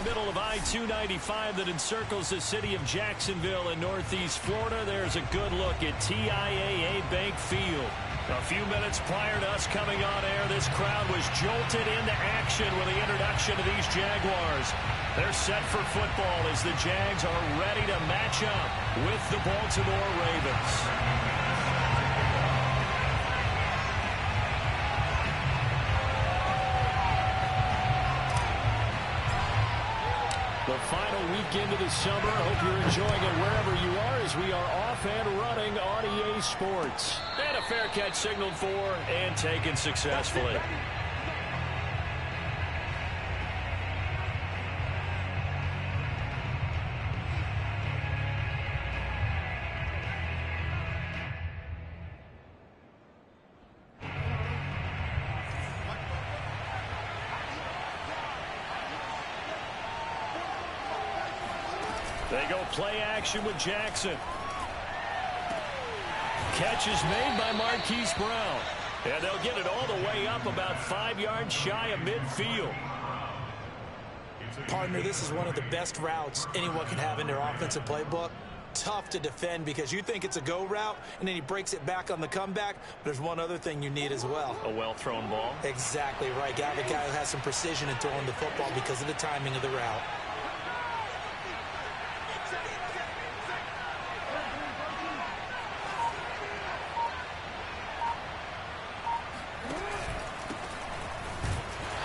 the middle of I-295 that encircles the city of Jacksonville in northeast Florida. There's a good look at TIAA Bank Field. A few minutes prior to us coming on air, this crowd was jolted into action with the introduction of these Jaguars. They're set for football as the Jags are ready to match up with the Baltimore Ravens. The final weekend of the summer. Hope you're enjoying it wherever you are as we are off and running on EA Sports. And a fair catch signaled for and taken successfully. They go play action with Jackson. Catch is made by Marquise Brown. And they'll get it all the way up about 5 yards shy of midfield. Partner, this is one of the best routes anyone can have in their offensive playbook. Tough to defend because you think it's a go route, and then he breaks it back on the comeback. But there's one other thing you need as well. A well-thrown ball. Exactly right. Got a guy who has some precision in throwing the football because of the timing of the route.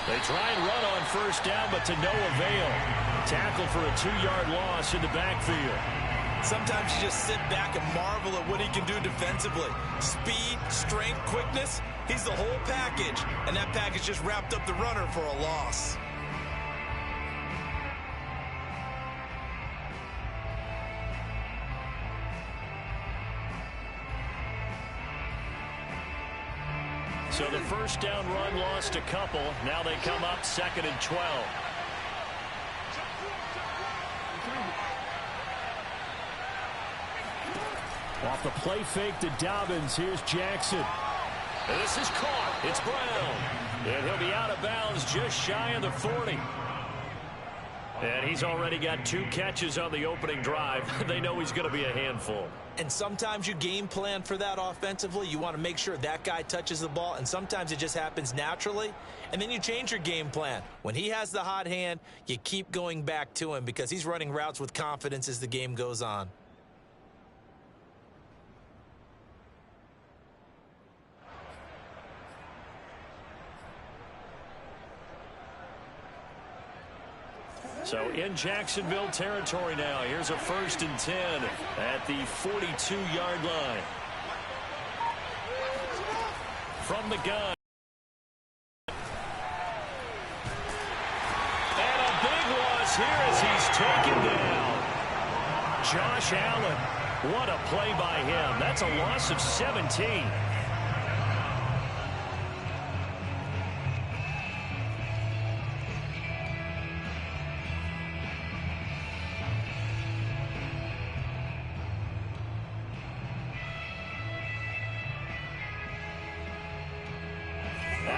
They try and run on first down, but to no avail. Tackle for a 2-yard loss in the backfield. Sometimes you just sit back and marvel at what he can do defensively. Speed, strength, quickness, he's the whole package. And that package just wrapped up the runner for a loss. So the first down run lost a couple. Now they come up 2nd and 12. Off the play fake to Dobbins. Here's Jackson. And this is caught. It's Brown. And he'll be out of bounds just shy of the 40. And he's already got 2 catches on the opening drive. They know he's going to be a handful. And sometimes you game plan for that offensively. You want to make sure that guy touches the ball, and sometimes it just happens naturally. And then you change your game plan. When he has the hot hand, you keep going back to him because he's running routes with confidence as the game goes on. So in Jacksonville territory now. Here's a 1st and 10 at the 42-yard line. From the gun. And a big loss here as he's taken down. Josh Allen. What a play by him. That's a loss of 17.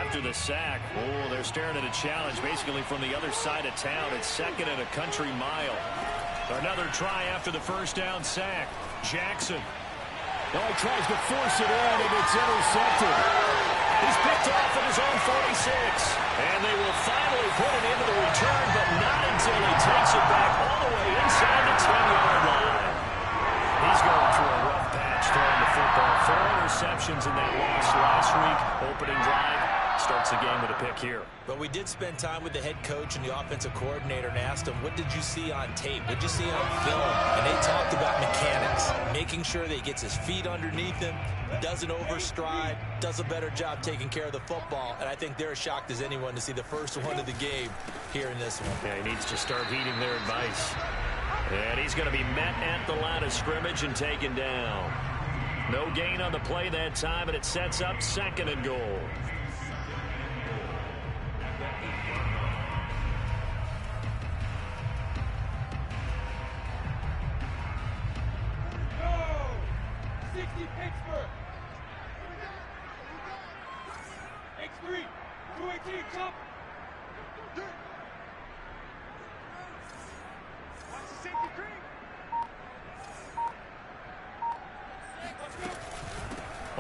After the sack, they're staring at a challenge basically from the other side of town. It's 2nd and a country mile. Another try after the first down sack. Jackson. Oh, he tries to force it in, and it's intercepted. He's picked off at his own 46. And they will finally put it into the return, but not until he takes it back all the way inside the 10-yard line. He's going through a rough patch throwing the football. 4 interceptions in that loss last week. Opening drive. Starts the game with a pick here. But we did spend time with the head coach and the offensive coordinator and asked him, what did you see on tape? What did you see on film? And they talked about mechanics, making sure that he gets his feet underneath him, doesn't overstride, does a better job taking care of the football. And I think they're as shocked as anyone to see the first one of the game here in this one. Yeah, he needs to start heeding their advice. And he's going to be met at the line of scrimmage and taken down. No gain on the play that time, and it sets up 2nd and goal.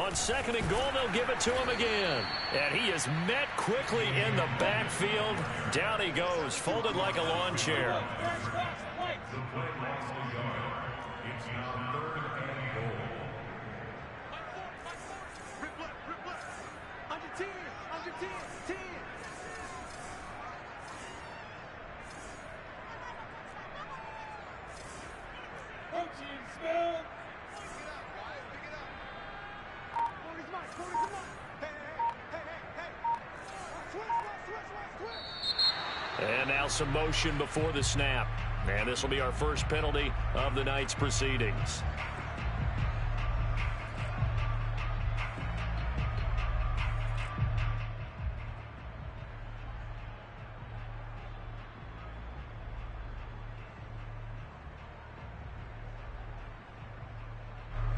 On second and goal, they'll give it to him again. And he is met quickly in the backfield. Down he goes, folded like a lawn chair. And now some motion before the snap. And this will be our first penalty of the night's proceedings.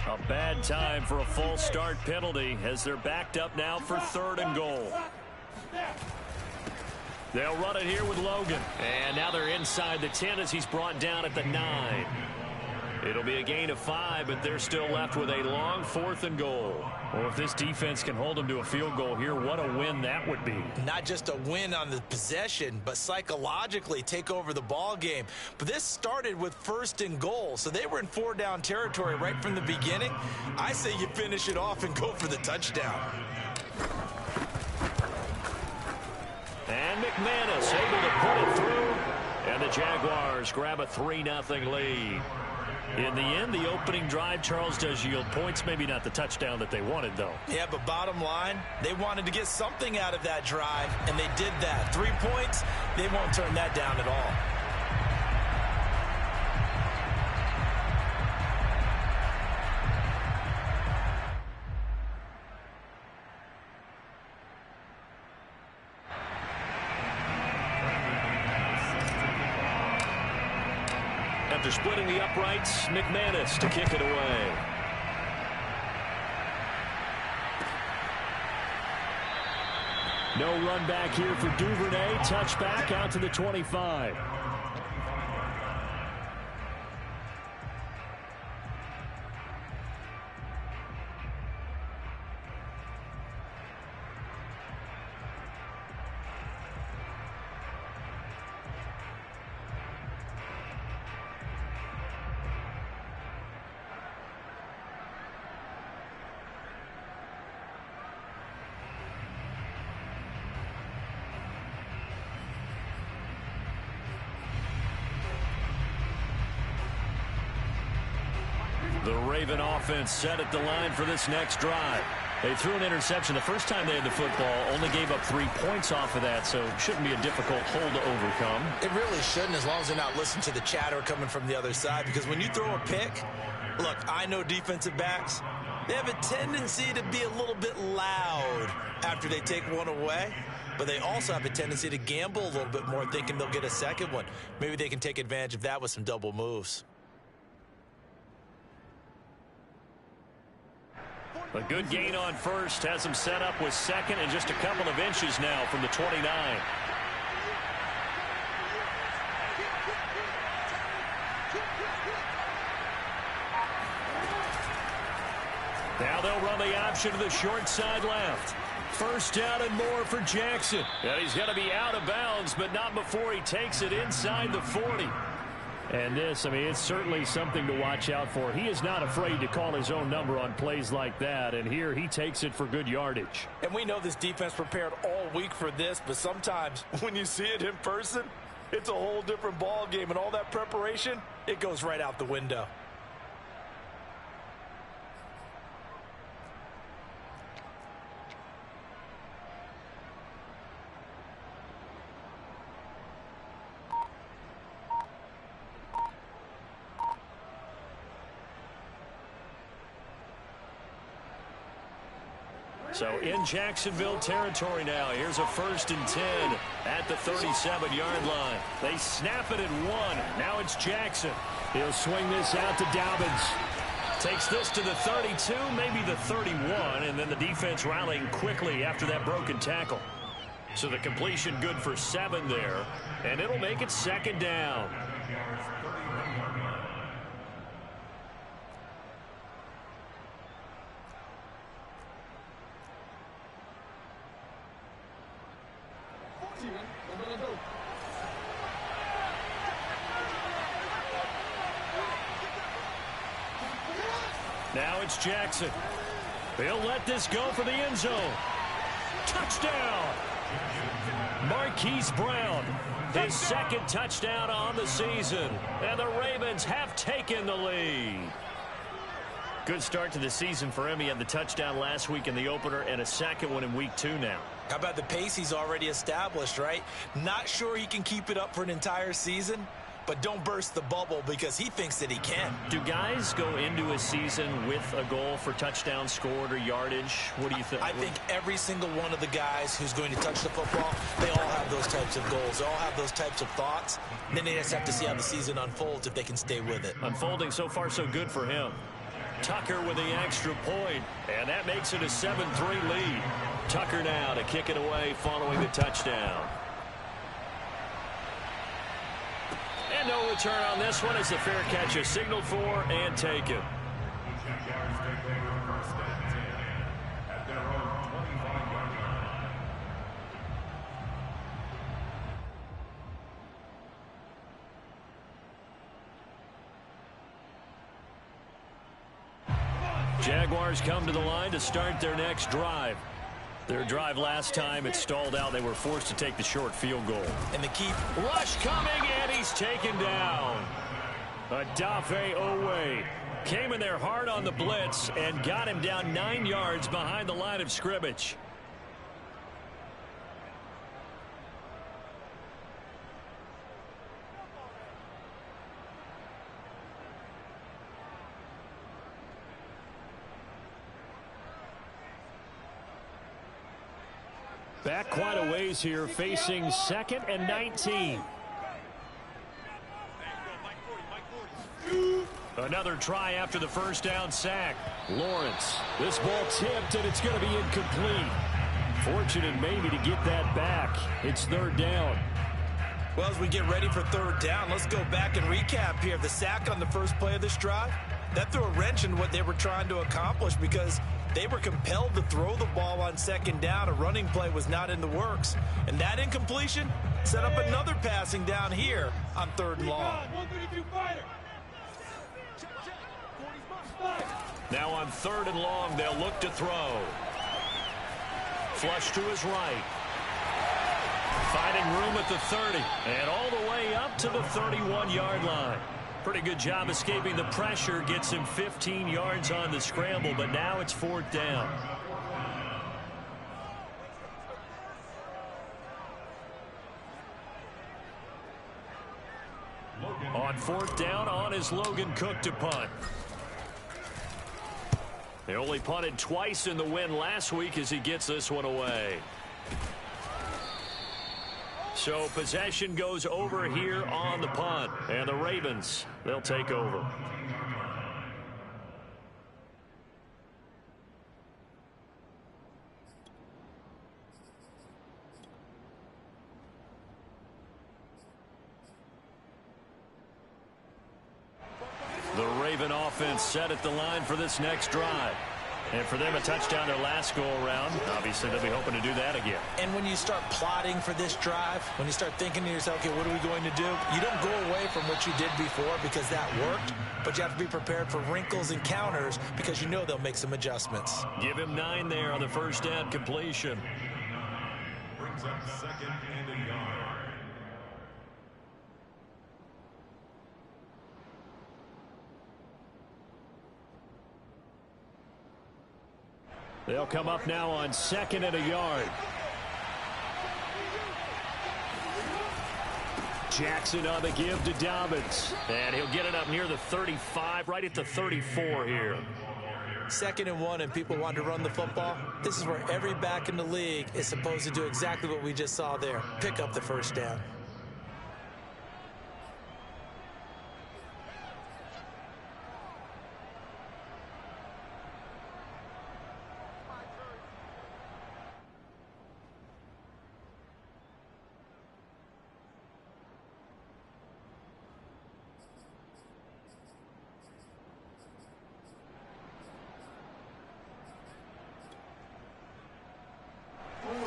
A bad time for a false start penalty as they're backed up now for third and goal. They'll run it here with Logan. And now they're inside the 10 as he's brought down at the 9. It'll be a gain of 5, but they're still left with a long fourth and goal. Well, if this defense can hold them to a field goal here, what a win that would be. Not just a win on the possession, but psychologically take over the ball game. But this started with first and goal, so they were in 4-down territory right from the beginning. I say you finish it off and go for the touchdown. And McManus able to put it through. And the Jaguars grab a 3-0 lead. In the end, the opening drive, Charles, does yield points. Maybe not the touchdown that they wanted, though. Yeah, but bottom line, they wanted to get something out of that drive, and they did that. 3 points, they won't turn that down at all. After splitting the uprights, McManus to kick it away. No run back here for Duvernay. Touchback out to the 25. The Raven offense set at the line for this next drive. They threw an interception the first time they had the football, only gave up 3 points off of that, so shouldn't be a difficult hole to overcome. It really shouldn't, as long as they're not listening to the chatter coming from the other side, because when you throw a pick, look, I know defensive backs, they have a tendency to be a little bit loud after they take one away, but they also have a tendency to gamble a little bit more, thinking they'll get a second one. Maybe they can take advantage of that with some double moves. A good gain on first has him set up with second and just a couple of inches now from the 29. Now they'll run the option to the short side left. First down and more for Jackson. And he's going to be out of bounds, but not before he takes it inside the 40. And this, I mean, it's certainly something to watch out for. He is not afraid to call his own number on plays like that, and here he takes it for good yardage. And we know this defense prepared all week for this, but sometimes when you see it in person, it's a whole different ball game, and all that preparation, it goes right out the window. So in Jacksonville territory now. Here's a 1st and 10 at the 37-yard line. They snap it at 1. Now it's Jackson. He'll swing this out to Dobbins. Takes this to the 32, maybe the 31, and then the defense rallying quickly after that broken tackle. So the completion good for 7 there, and it'll make it 2nd down. Now it's Jackson. He'll let this go for the end zone. Touchdown! Marquise Brown, his second touchdown on the season. And the Ravens have taken the lead. Good start to the season for him. He had the touchdown last week in the opener and a second one in week 2 now. How about the pace he's already established, right? Not sure he can keep it up for an entire season, but don't burst the bubble because he thinks that he can. Do guys go into a season with a goal for touchdowns scored or yardage? What do you think? I think every single one of the guys who's going to touch the football, they all have those types of goals. They all have those types of thoughts. And then they just have to see how the season unfolds if they can stay with it. Unfolding so far so good for him. Tucker with the extra point, and that makes it a 7-3 lead. Tucker now to kick it away following the touchdown. And no return on this one as the fair catch is signaled for and taken. Jaguars come to the line to start their next drive. Their drive last time, it stalled out. They were forced to take the short field goal. And the key rush coming, and he's taken down. Adafe Owe came in there hard on the blitz and got him down 9 yards behind the line of scrimmage. Back quite a ways here, facing 2nd and 19. Another try after the first down sack. Lawrence, this ball tipped, and it's going to be incomplete. Fortunate maybe to get that back. It's 3rd down. Well, as we get ready for 3rd down, let's go back and recap here. The sack on the first play of this drive, that threw a wrench in what they were trying to accomplish because they were compelled to throw the ball on 2nd down. A running play was not in the works. And that incompletion set up another passing down here on 3rd and long. Now on 3rd and long, they'll look to throw. Flush to his right. Finding room at the 30. And all the way up to the 31-yard line. Pretty good job escaping the pressure. Gets him 15 yards on the scramble, but now it's 4th down. On 4th down, on is Logan Cook to punt. They only punted twice in the win last week as he gets this one away. So possession goes over here on the punt. And the Ravens, they'll take over. The Raven offense set at the line for this next drive. And for them, a touchdown their last go-around. Obviously, they'll be hoping to do that again. And when you start plotting for this drive, when you start thinking to yourself, okay, what are we going to do? You don't go away from what you did before because that worked, but you have to be prepared for wrinkles and counters because you know they'll make some adjustments. Give him 9 there on the first down completion. Brings up 2nd and a yard. They'll come up now on 2nd and a yard. Jackson on the give to Dobbins. And he'll get it up near the 35, right at the 34 here. 2nd and 1, and people want to run the football. This is where every back in the league is supposed to do exactly what we just saw there. Pick up the first down.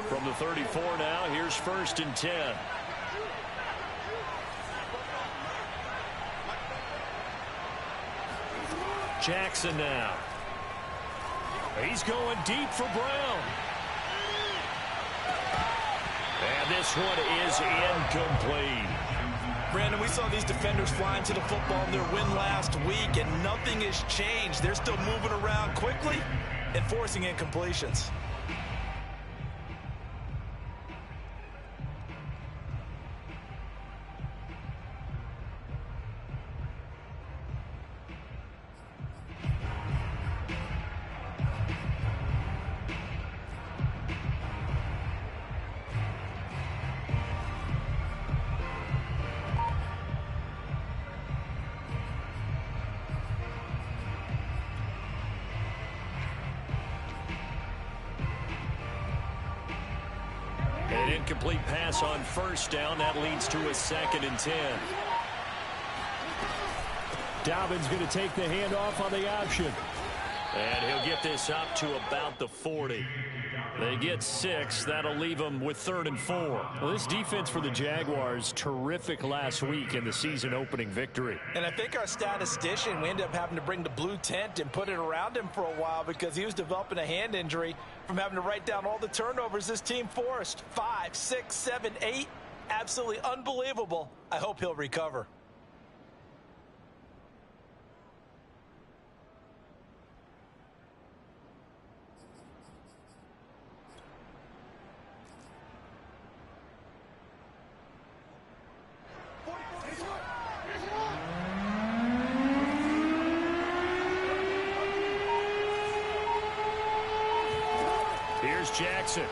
From the 34 now, here's 1st and 10. Jackson now. He's going deep for Brown. And this one is incomplete. Brandon, we saw these defenders flying to the football in their win last week, and nothing has changed. They're still moving around quickly and forcing incompletions. An incomplete pass on first down. That leads to a 2nd and 10. Dobbins going to take the handoff on the option. And he'll get this up to about the 40. They get 6. That'll leave them with 3rd and 4. Well, this defense for the Jaguars, terrific last week in the season-opening victory. And I think our statistician, we ended up having to bring the blue tent and put it around him for a while because he was developing a hand injury from having to write down all the turnovers this team forced. 5, 6, 7, 8. Absolutely unbelievable. I hope he'll recover. Here's Jackson.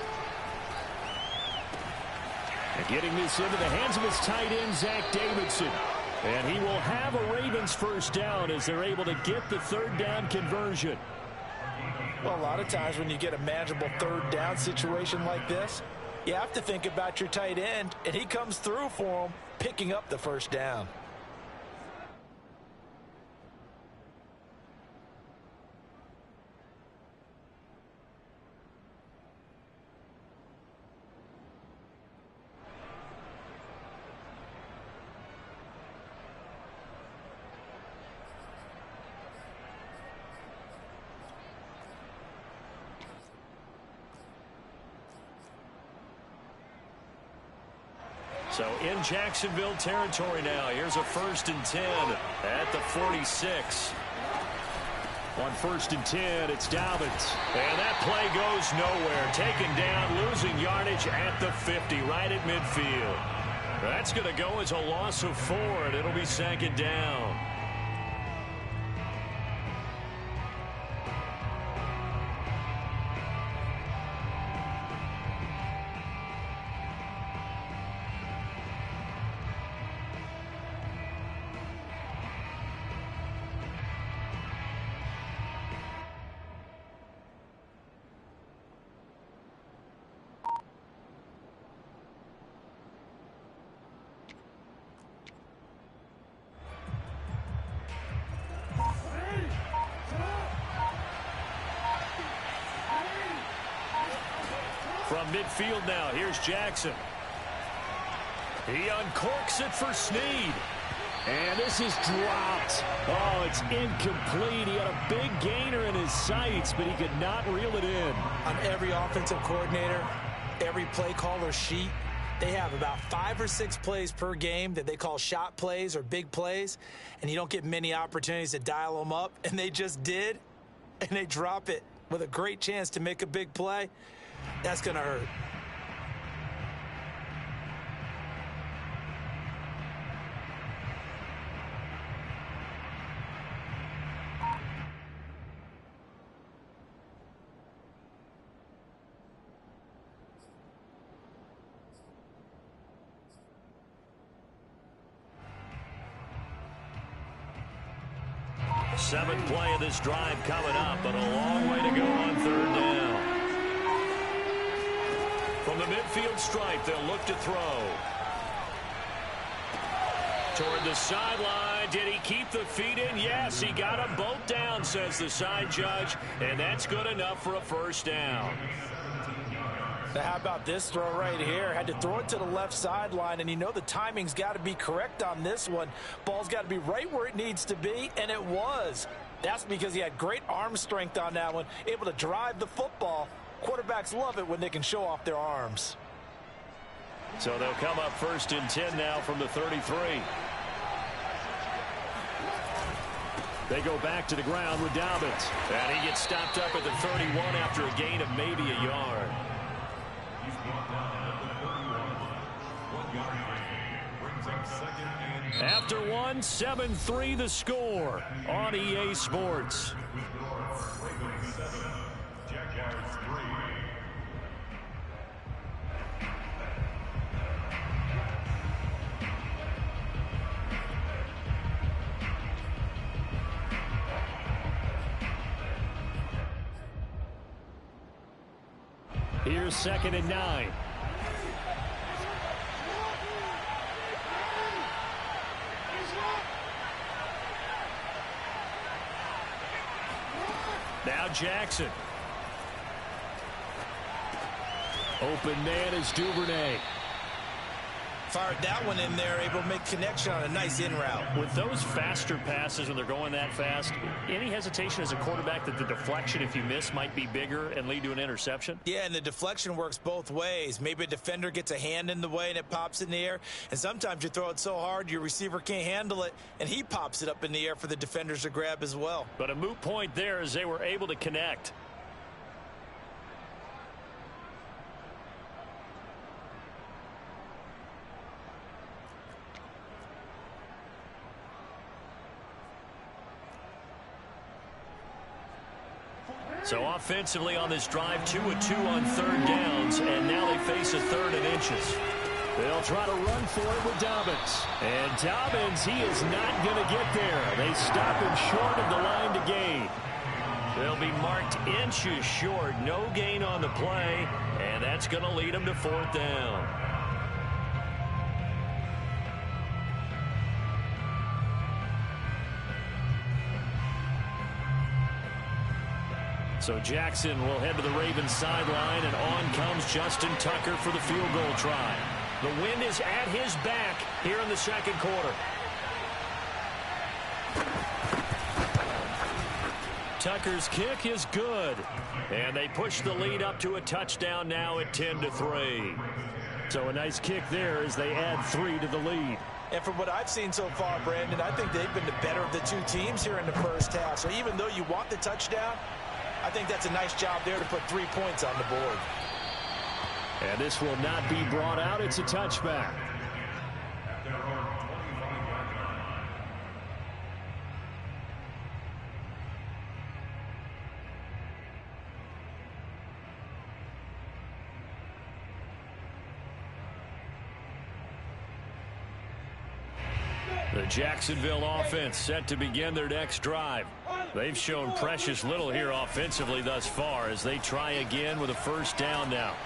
And getting this into the hands of his tight end, Zach Davidson. And he will have a Ravens first down as they're able to get the 3rd down conversion. Well, a lot of times when you get a manageable 3rd down situation like this, you have to think about your tight end, and he comes through for him, picking up the first down. So in Jacksonville territory now. Here's a 1st and 10 at the 46. On 1st and 10, it's Dobbins. And that play goes nowhere. Taken down, losing yardage at the 50, right at midfield. That's going to go as a loss of 4, and it'll be 2nd down. From midfield now, here's Jackson. He uncorks it for Snead. And this is dropped. Oh, it's incomplete. He had a big gainer in his sights, but he could not reel it in. On every offensive coordinator, every play caller sheet, they have about 5 or 6 plays per game that they call shot plays or big plays, and you don't get many opportunities to dial them up, and they just did, and they drop it with a great chance to make a big play. That's going to hurt. Seventh play of this drive coming up, but a long way to go on 3rd down. From the midfield stripe, they'll look to throw. Toward the sideline. Did he keep the feet in? Yes, he got them both down, says the side judge, and that's good enough for a 1st down. Now, how about this throw right here? Had to throw it to the left sideline, and you know the timing's got to be correct on this one. Ball's got to be right where it needs to be, and it was. That's because he had great arm strength on that one, able to drive the football. Quarterbacks love it when they can show off their arms. So they'll come up 1st and 10 now from the 33. They go back to the ground with Dobbins. And he gets stopped up at the 31 after a gain of maybe a yard. He's brought down at the 31. 1 yard gain. Brings up 2nd and... After one, 7-3 the score on EA Sports. Ravens 7, Jaguars 3. Here's 2nd and 9. Now Jackson. Open man is Duvernay. Fired that one in there, able to make connection on a nice in route. With those faster passes when they're going that fast, any hesitation as a quarterback that the deflection, if you miss, might be bigger and lead to an interception? Yeah, and the deflection works both ways. Maybe a defender gets a hand in the way and it pops in the air. And sometimes you throw it so hard your receiver can't handle it, and he pops it up in the air for the defenders to grab as well. But a moot point there as they were able to connect. So offensively on this drive, 2 of 2 on 3rd downs, and now they face a 3rd and inches. They'll try to run for it with Dobbins. And Dobbins, he is not going to get there. They stop him short of the line to gain. They'll be marked inches short. No gain on the play, and that's going to lead them to 4th down. So Jackson will head to the Ravens sideline, and on comes Justin Tucker for the field goal try. The wind is at his back here in the 2nd quarter. Tucker's kick is good, and they push the lead up to a touchdown now at 10-3. So a nice kick there as they add 3 to the lead. And from what I've seen so far, Brandon, I think they've been the better of the two teams here in the first half. So even though you want the touchdown, I think that's a nice job there to put 3 points on the board. And this will not be brought out. It's a touchback. The Jacksonville offense set to begin their next drive. They've shown precious little here offensively thus far as they try again with a 1st down now.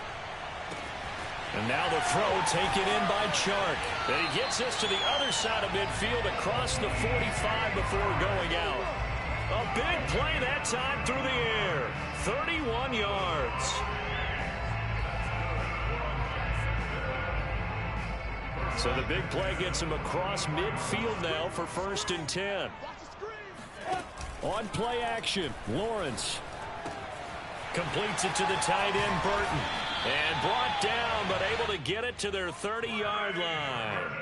And now the throw taken in by Chark. And he gets this to the other side of midfield across the 45 before going out. A big play that time through the air. 31 yards. So the big play gets him across midfield now for 1st and 10. On play action, Lawrence completes it to the tight end, Burton. And brought down, but able to get it to their 30-yard line.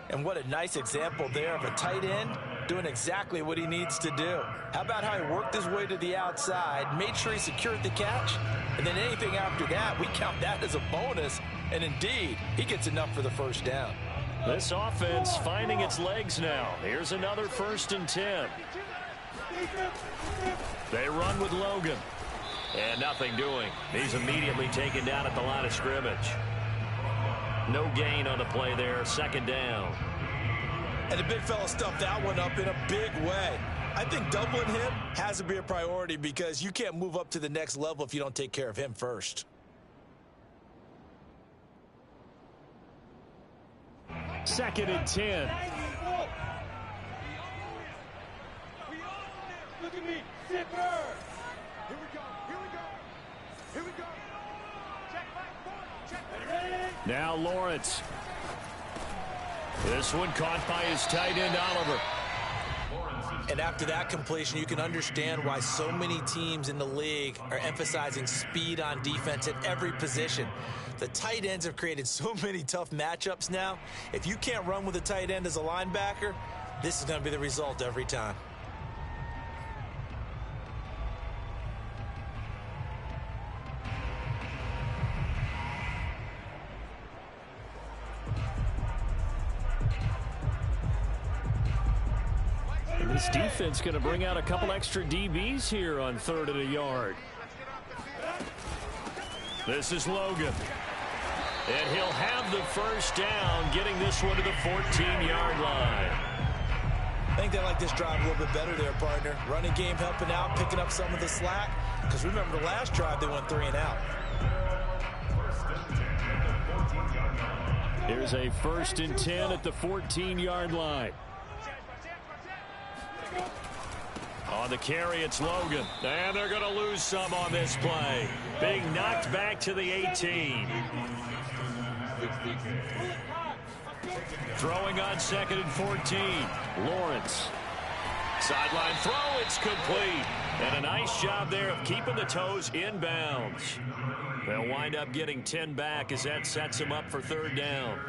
And what a nice example there of a tight end doing exactly what he needs to do. How about how he worked his way to the outside, made sure he secured the catch, and then anything after that, we count that as a bonus. And indeed, he gets enough for the 1st down. This offense finding its legs now. Here's another 1st and 10. They run with Logan. And nothing doing. He's immediately taken down at the line of scrimmage. No gain on the play there. 2nd down. And the big fella stuffed that one up in a big way. I think doubling him has to be a priority because you can't move up to the next level if you don't take care of him first. 2nd and 10. Look at me. Zipper. Here we go. Here we go. Here we go. Check back. Check. Now Lawrence. This one caught by his tight end, Oliver. Lawrence is And after that completion, you can understand why so many teams in the league are emphasizing speed on defense at every position. The tight ends have created so many tough matchups now. If you can't run with a tight end as a linebacker, this is going to be the result every time. This defense going to bring out a couple extra DBs here on 3rd and a yard. This is Logan. And he'll have the first down, getting this one to the 14-yard line. I think they like this drive a little bit better there, partner. Running game helping out, picking up some of the slack. Because remember, the last drive they went 3 and out. Here's a 1st and 10 at the 14-yard line. On the carry, it's Logan. And they're going to lose some on this play. Being knocked back to the 18. Throwing on 2nd and 14. Lawrence. Sideline throw, it's complete. And a nice job there of keeping the toes inbounds. They'll wind up getting 10 back as that sets them up for 3rd down.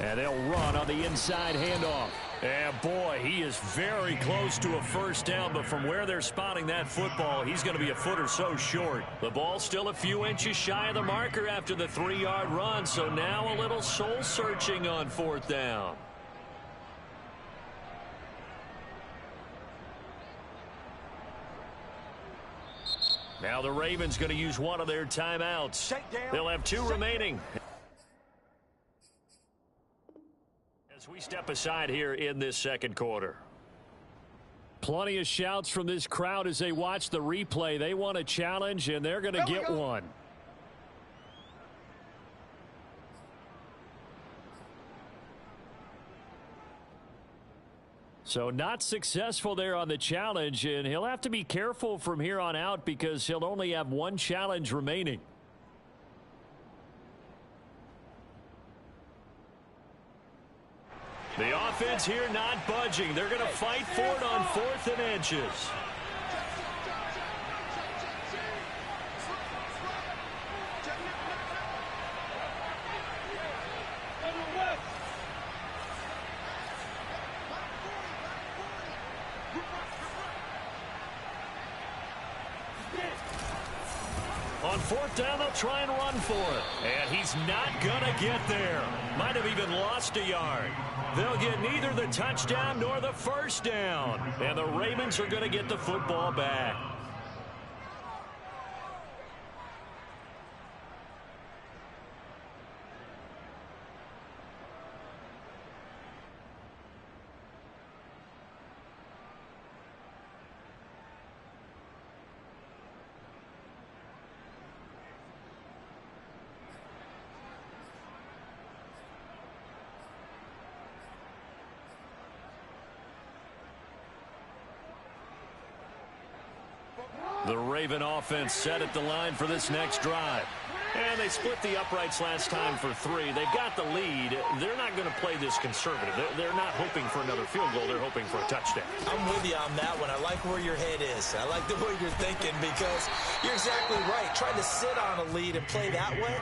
And they'll run on the inside handoff. And boy, he is very close to a first down, but from where they're spotting that football, he's going to be a foot or so short. The ball's still a few inches shy of the marker after the 3-yard run, so now a little soul-searching on 4th down. Now the Ravens going to use one of their timeouts. They'll have 2 remaining. As we step aside here in this 2nd quarter. Plenty of shouts from this crowd as they watch the replay. They want a challenge, and they're going to get one. So not successful there on the challenge, and he'll have to be careful from here on out because he'll only have 1 challenge remaining. The offense here not budging. They're going to fight for it on 4th and inches. On 4th down, they'll try and run for it. And he's not going to get there. Might have even lost a yard. They'll get neither the touchdown nor the first down. And the Ravens are going to get the football back. The Raven offense set at the line for this next drive. And they split the uprights last time for 3. They've got the lead. They're not going to play this conservative. They're not hoping for another field goal. They're hoping for a touchdown. I'm with you on that one. I like where your head is. I like the way you're thinking because you're exactly right. Trying to sit on a lead and play that way,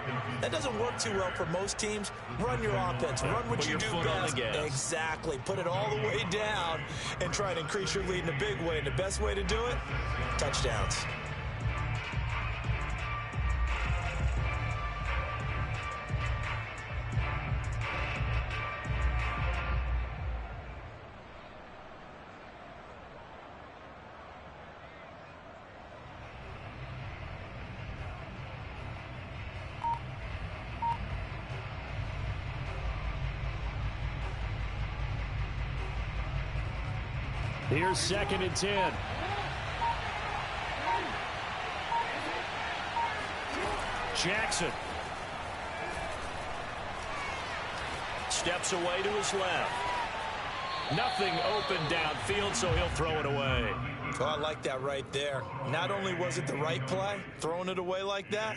that doesn't work too well for most teams. Run your offense. Run what you do best. Exactly. Put it all the way down and try to increase your lead in a big way. And the best way to do it, touchdowns. Here's 2nd and 10. Jackson. Steps away to his left. Nothing open downfield, so he'll throw it away. Oh, I like that right there. Not only was it the right play, throwing it away like that,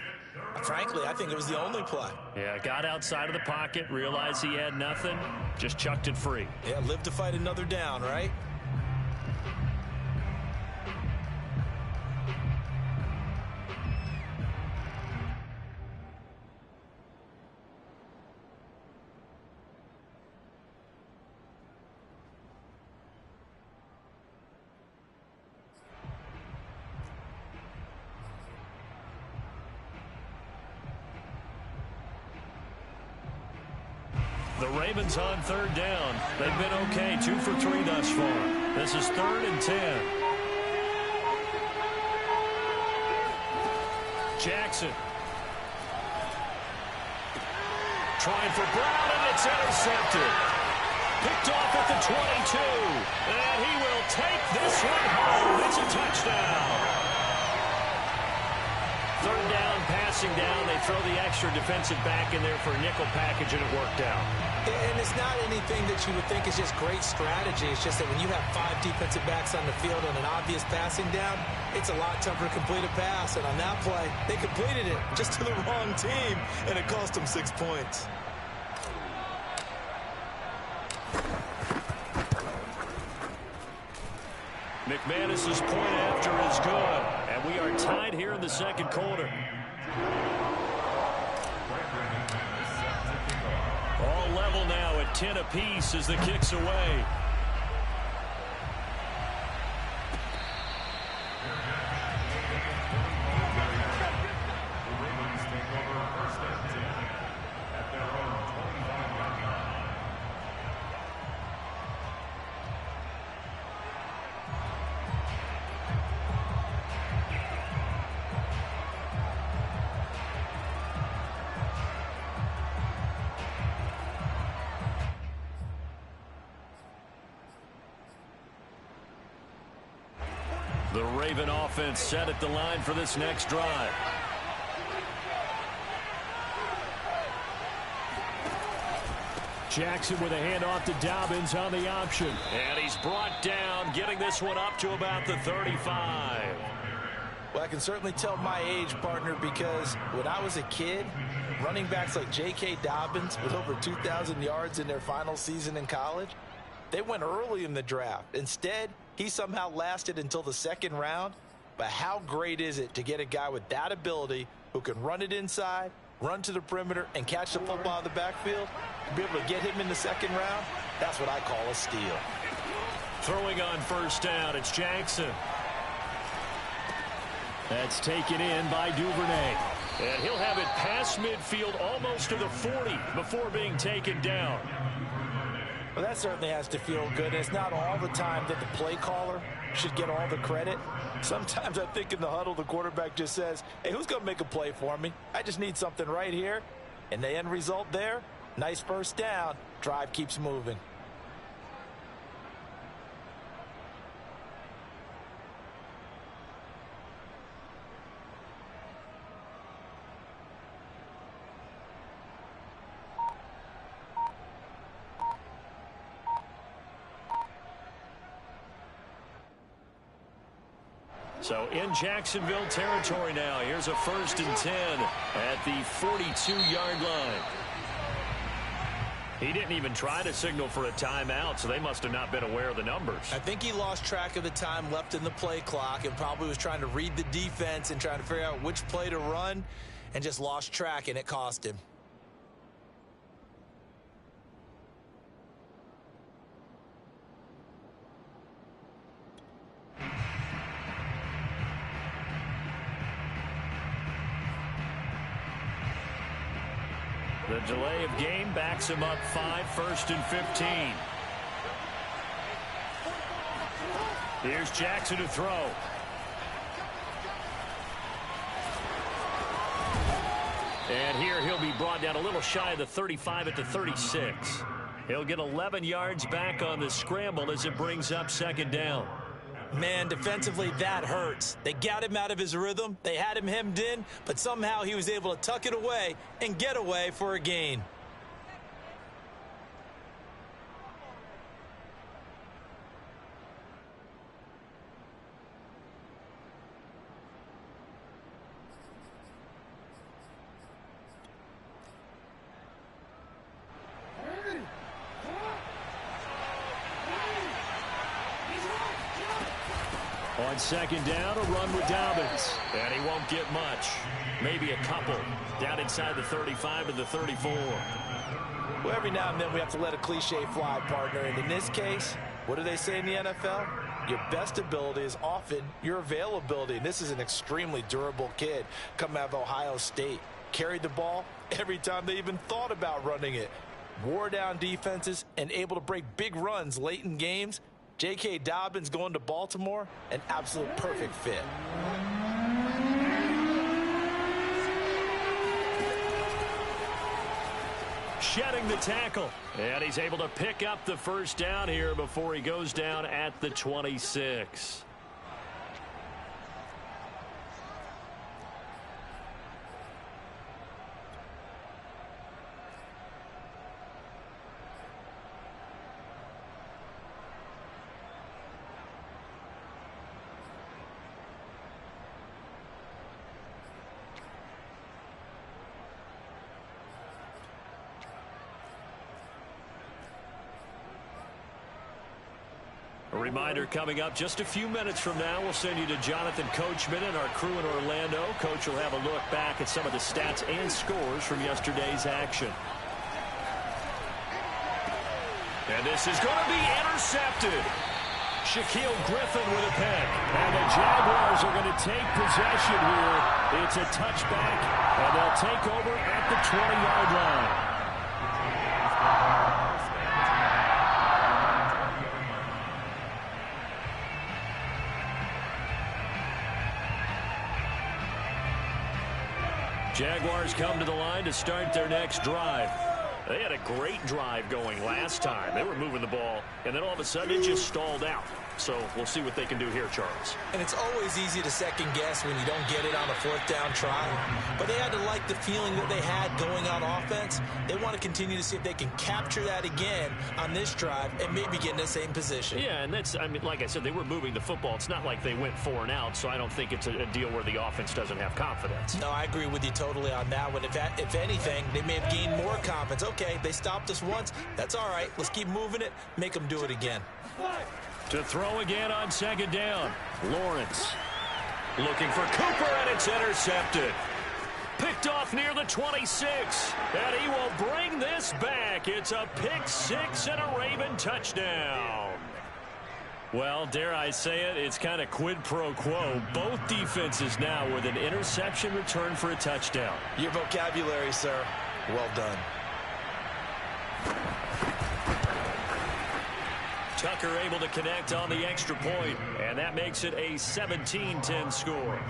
frankly, I think it was the only play. Yeah, got outside of the pocket, realized he had nothing, just chucked it free. Yeah, live to fight another down, right? The Ravens on 3rd down. They've been okay, 2 for 3 thus far. This is 3rd and 10. Jackson. Trying for Brown, and it's intercepted. Picked off at the 22. And he will take this one home. It's a touchdown. 3rd down, passing down. They throw the extra defensive back in there for a nickel package, and it worked out. And it's not anything that you would think is just great strategy. It's just that when you have 5 defensive backs on the field on an obvious passing down, it's a lot tougher to complete a pass. And on that play, they completed it just to the wrong team, and it cost them 6 points. McManus's point after is good, and we are tied here in the 2nd quarter. All level now at 10 apiece as the kick's away. The Raven offense set at the line for this next drive. Jackson with a handoff to Dobbins on the option. And he's brought down, getting this one up to about the 35. Well, I can certainly tell my age, partner, because when I was a kid, running backs like J.K. Dobbins with over 2,000 yards in their final season in college, they went early in the draft. Instead, he somehow lasted until the 2nd round. But how great is it to get a guy with that ability who can run it inside, run to the perimeter, and catch the football in the backfield? To be able to get him in the 2nd round, that's what I call a steal. Throwing on 1st down, it's Jackson. That's taken in by Duvernay. And he'll have it past midfield almost to the 40 before being taken down. Well, that certainly has to feel good. It's not all the time that the play caller should get all the credit. Sometimes I think in the huddle, the quarterback just says, hey, who's going to make a play for me? I just need something right here. And the end result there, nice 1st down. Drive keeps moving. So in Jacksonville territory now. Here's a 1st and 10 at the 42-yard line. He didn't even try to signal for a timeout, so they must have not been aware of the numbers. I think he lost track of the time left in the play clock and probably was trying to read the defense and trying to figure out which play to run and just lost track, and it cost him. The delay of game backs him up 5, 1st and 15. Here's Jackson to throw. And here he'll be brought down a little shy of the 35 at the 36. He'll get 11 yards back on the scramble as it brings up second down. Man, defensively, that hurts. They got him out of his rhythm. They had him hemmed in, but somehow he was able to tuck it away and get away for a gain. On second down, a run with Dobbins. And he won't get much. Maybe a couple. Down inside the 35 and the 34. Well, every now and then we have to let a cliche fly, partner. And in this case, what do they say in the NFL? Your best ability is often your availability. And this is an extremely durable kid coming out of Ohio State. Carried the ball every time they even thought about running it. Wore down defenses and able to break big runs late in games. J.K. Dobbins going to Baltimore, an absolute perfect fit. Shedding the tackle. And he's able to pick up the first down here before he goes down at the 26. A reminder coming up just a few minutes from now, we'll send you to Jonathan Coachman and our crew in Orlando. Coach will have a look back at some of the stats and scores from yesterday's action. And this is going to be intercepted. Shaquille Griffin with a pick. And the Jaguars are going to take possession here. It's a touchback, and they'll take over at the 20-yard line. Jaguars come to the line to start their next drive. They had a great drive going last time. They were moving the ball, and then all of a sudden it just stalled out. So we'll see what they can do here, Charles. And it's always easy to second guess when you don't get it on a fourth down try. But they had to like the feeling that they had going on offense. They want to continue to see if they can capture that again on this drive and maybe get in the same position. Yeah, and that's, I mean, like I said, they were moving the football. It's not like they went 4 and out, so I don't think it's a deal where the offense doesn't have confidence. No, I agree with you totally on that one. If anything, they may have gained more confidence. Okay, they stopped us once. That's all right. Let's keep moving it. Make them do it again. To throw again on second down. Lawrence looking for Cooper, and it's intercepted. Picked off near the 26, and he will bring this back. It's a pick six and a Raven touchdown. Well, dare I say it, it's kind of quid pro quo. Both defenses now with an interception return for a touchdown. Your vocabulary, sir. Well done. Tucker able to connect on the extra point, and that makes it a 17-10 score.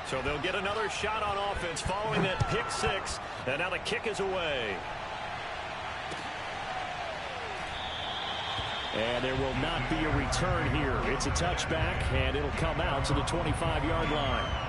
So they'll get another shot on offense following that pick six, and now the kick is away. And there will not be a return here. It's a touchback, and it'll come out to the 25-yard line.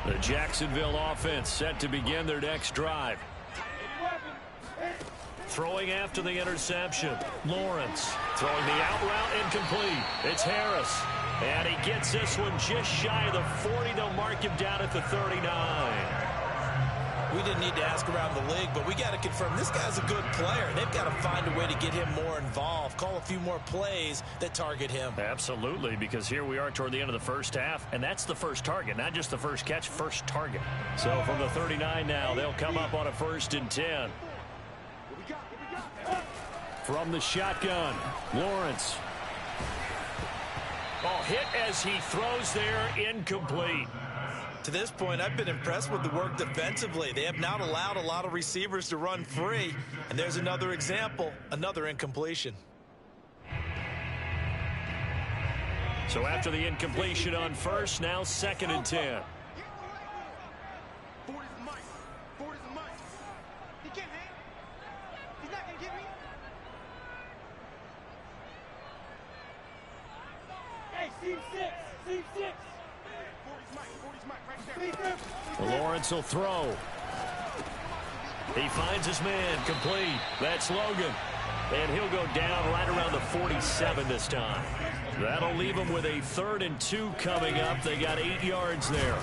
The Jacksonville offense set to begin their next drive. Throwing after the interception. Lawrence throwing the out route incomplete. It's Harris. And he gets this one just shy of the 40. They'll mark him down at the 39. We didn't need to ask around the league, but we got to confirm this guy's a good player. They've got to find a way to get him more involved, call a few more plays that target him. Absolutely, because here we are toward the end of the first half, and that's the first target, not just the first catch, first target. So from the 39 now, they'll come up on a 1st and 10. From the shotgun, Lawrence. Oh, hit as he throws there, incomplete. To this point, I've been impressed with the work defensively. They have not allowed a lot of receivers to run free. And there's another example, another incompletion. So after the incompletion on first, now 2nd and 10. Lawrence will throw. He finds his man, complete. That's Logan. And he'll go down right around the 47 this time. That'll leave him with a 3rd and 2 coming up. They got 8 yards there.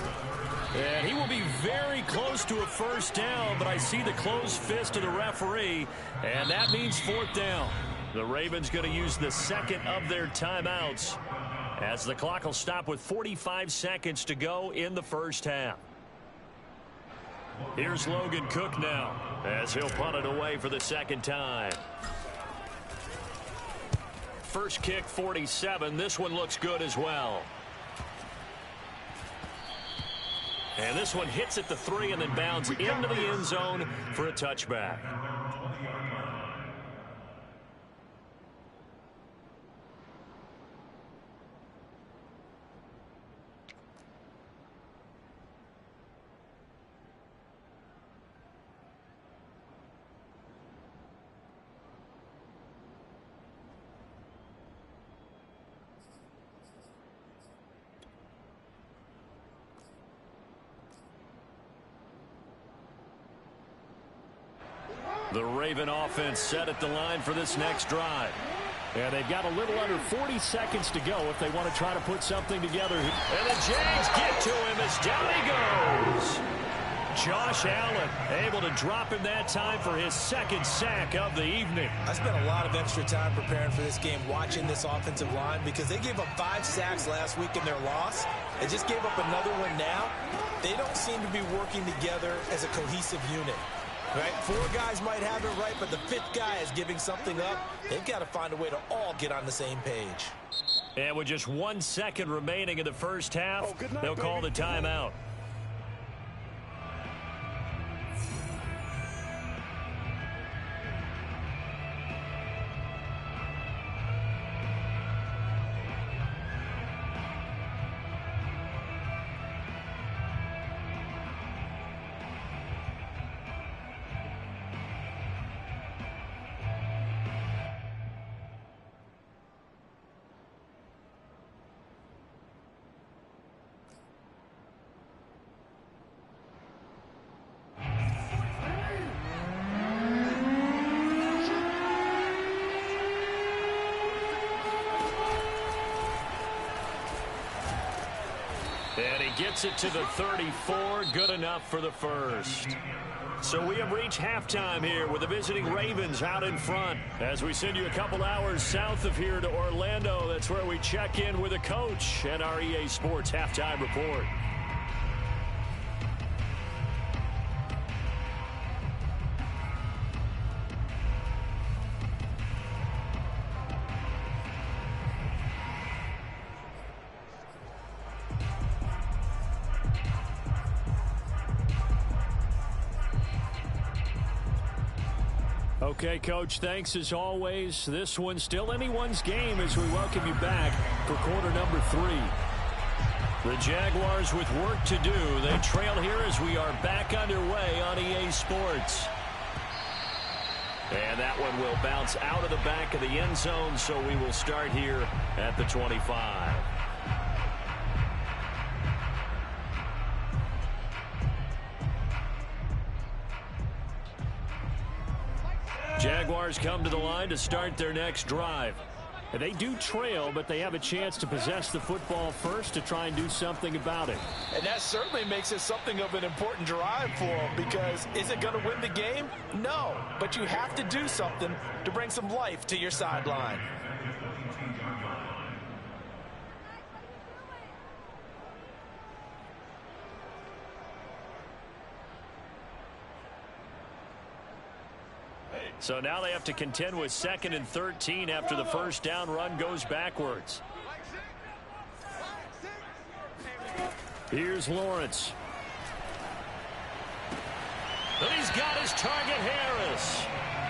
And he will be very close to a first down, but I see the closed fist of the referee, and that means 4th down. The Ravens going to use the 2nd of their timeouts as the clock will stop with 45 seconds to go in the first half. Here's Logan Cook now as he'll punt it away for the 2nd time. First kick, 47. This one looks good as well. And this one hits at the 3 and then bounds into the end zone for a touchback. The Raven offense set at the line for this next drive. And they've got a little under 40 seconds to go if they want to try to put something together. And the Jags get to him as down he goes. Josh Allen able to drop him that time for his 2nd sack of the evening. I spent a lot of extra time preparing for this game watching this offensive line because they gave up 5 sacks last week in their loss. They just gave up another one now. They don't seem to be working together as a cohesive unit. Right? 4 guys might have it right, but the 5th guy is giving something up. They've got to find a way to all get on the same page. And with just 1 second remaining in the first half, they'll call the timeout. And he gets it to the 34. Good enough for the first. So we have reached halftime here with the visiting Ravens out in front. As we send you a couple hours south of here to Orlando, that's where we check in with a coach and our EA Sports halftime report. Okay, Coach, thanks as always. This one's still anyone's game as we welcome you back for quarter number 3. The Jaguars with work to do. They trail here as we are back underway on EA Sports. And that one will bounce out of the back of the end zone, so we will start here at the 25. Jaguars come to the line to start their next drive. And they do trail, but they have a chance to possess the football first to try and do something about it. And that certainly makes it something of an important drive for them, because is it going to win the game? No, but you have to do something to bring some life to your sideline. So now they have to contend with 2nd and 13 after the first down run goes backwards. Here's Lawrence. And he's got his target, Harris.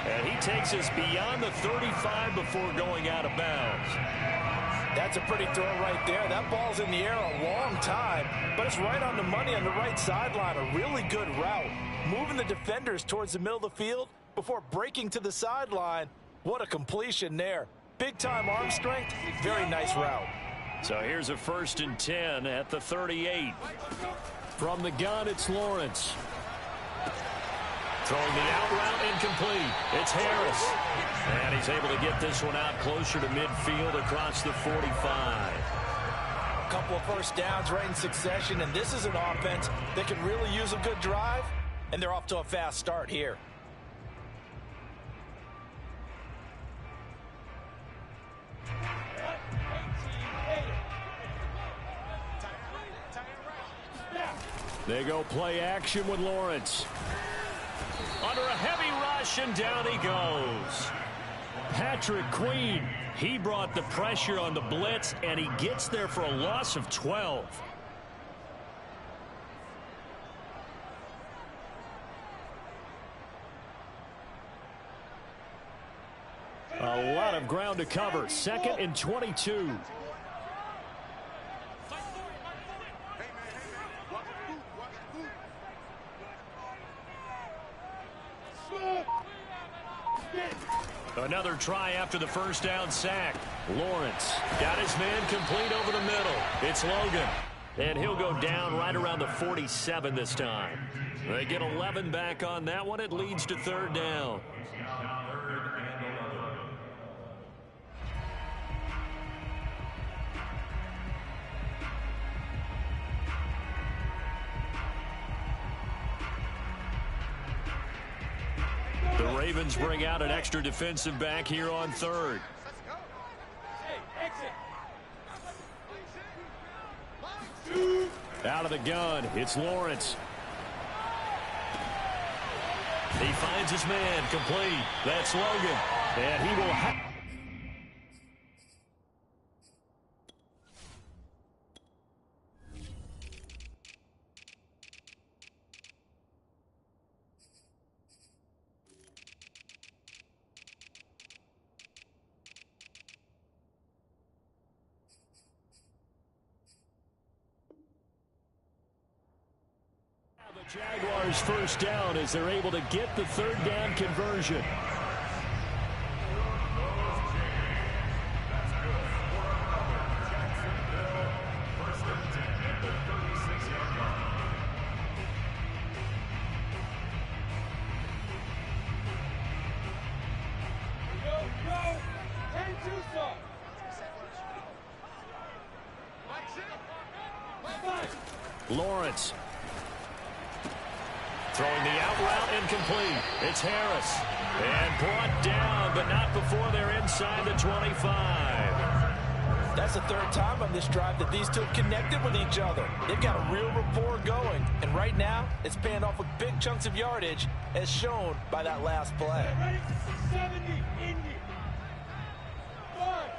And he takes us beyond the 35 before going out of bounds. That's a pretty throw right there. That ball's in the air a long time, but it's right on the money on the right sideline. A really good route. Moving the defenders towards the middle of the field before breaking to the sideline. What a completion there. Big-time arm strength. Very nice route. So here's a 1st and 10 at the 38. From the gun, it's Lawrence. Throwing the out route incomplete. It's Harris. And he's able to get this one out closer to midfield across the 45. A couple of first downs right in succession, and this is an offense that can really use a good drive, and they're off to a fast start here. They go play action with Lawrence. Under a heavy rush, and down he goes. Patrick Queen, he brought the pressure on the blitz, and he gets there for a loss of 12. A lot of ground to cover. 2nd and 22. Another try after the first down sack. Lawrence got his man complete over the middle. It's Logan. And he'll go down right around the 47 this time. They get 11 back on that one. It leads to 3rd down. The Ravens bring out an extra defensive back here on 3rd. Out of the gun, it's Lawrence. He finds his man complete. That's Logan. And he will... Jaguars first down as they're able to get the 3rd down conversion. Lawrence. Throwing the out route incomplete. It's Harris. And brought down, but not before they're inside the 25. That's the 3rd time on this drive that these two have connected with each other. They've got a real rapport going. And right now, it's paying off with big chunks of yardage, as shown by that last play. Ready for 70, Indy. 5.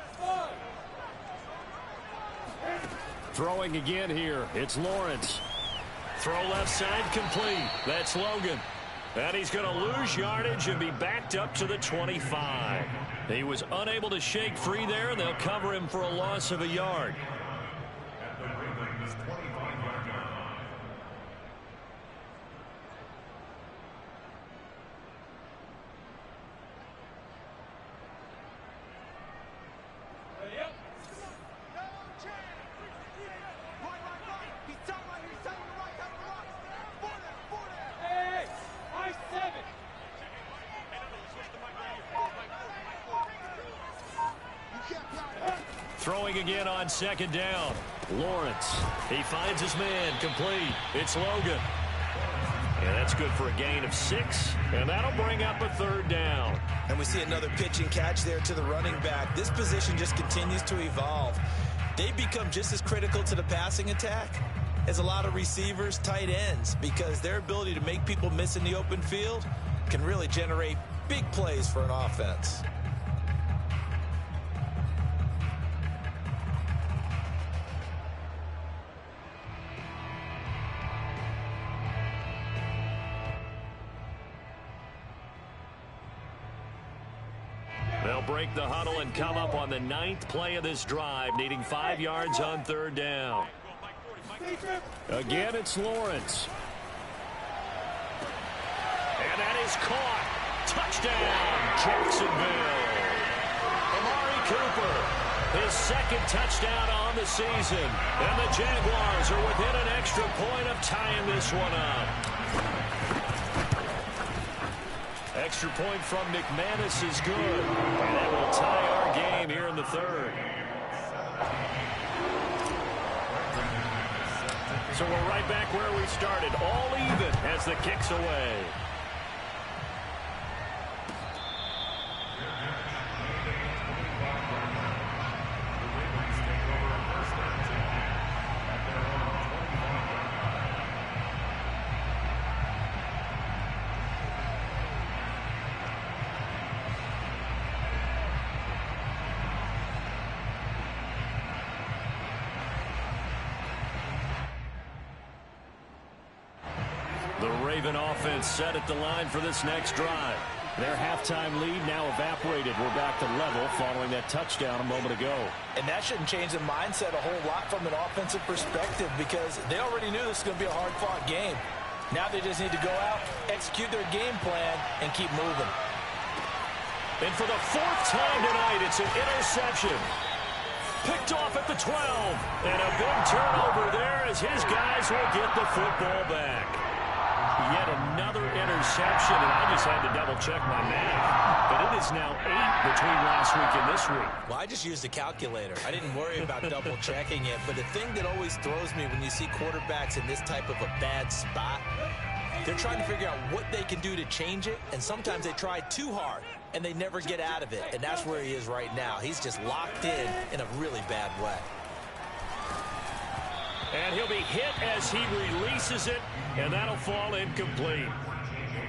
Throwing again here. It's Lawrence. Throw left side complete. That's Logan. And he's going to lose yardage and be backed up to the 25. He was unable to shake free there, and they'll cover him for a loss of a yard. At the Ravens 25-yard line. Ready up. No chance. Right. He's tight right here. He's tight on the right. Tight on the right. For that. Hey, I-7. Throwing again on 2nd down. Lawrence. He finds his man complete. It's Logan. And that's good for a gain of 6. And that'll bring up a 3rd down. And we see another pitch and catch there to the running back. This position just continues to evolve. They become just as critical to the passing attack as a lot of receivers, tight ends, because their ability to make people miss in the open field can really generate big plays for an offense. break the huddle and come up on the 9th play of this drive, needing 5 yards on 3rd down. Again, it's Lawrence. And that is caught. Touchdown, Jacksonville. Amari Cooper, his 2nd touchdown on the season. And the Jaguars are within an extra point of tying this one up. Extra point from McManus is good. And that will tie our game here in the 3rd. So we're right back where we started. All even as the kick's away. The Raven offense set at the line for this next drive. Their halftime lead now evaporated. We're back to level following that touchdown a moment ago. And that shouldn't change the mindset a whole lot from an offensive perspective because they already knew this was going to be a hard-fought game. Now they just need to go out, execute their game plan, and keep moving. And for the 4th time tonight, it's an interception. Picked off at the 12. And a big turnover there as his guys will get the football back. Yet another interception, and I just had to double-check my math. But it is now 8 between last week and this week. Well, I just used a calculator. I didn't worry about double-checking it. But the thing that always throws me when you see quarterbacks in this type of a bad spot, they're trying to figure out what they can do to change it, and sometimes they try too hard, and they never get out of it. And that's where he is right now. He's just locked in a really bad way. And he'll be hit as he releases it, and that'll fall incomplete.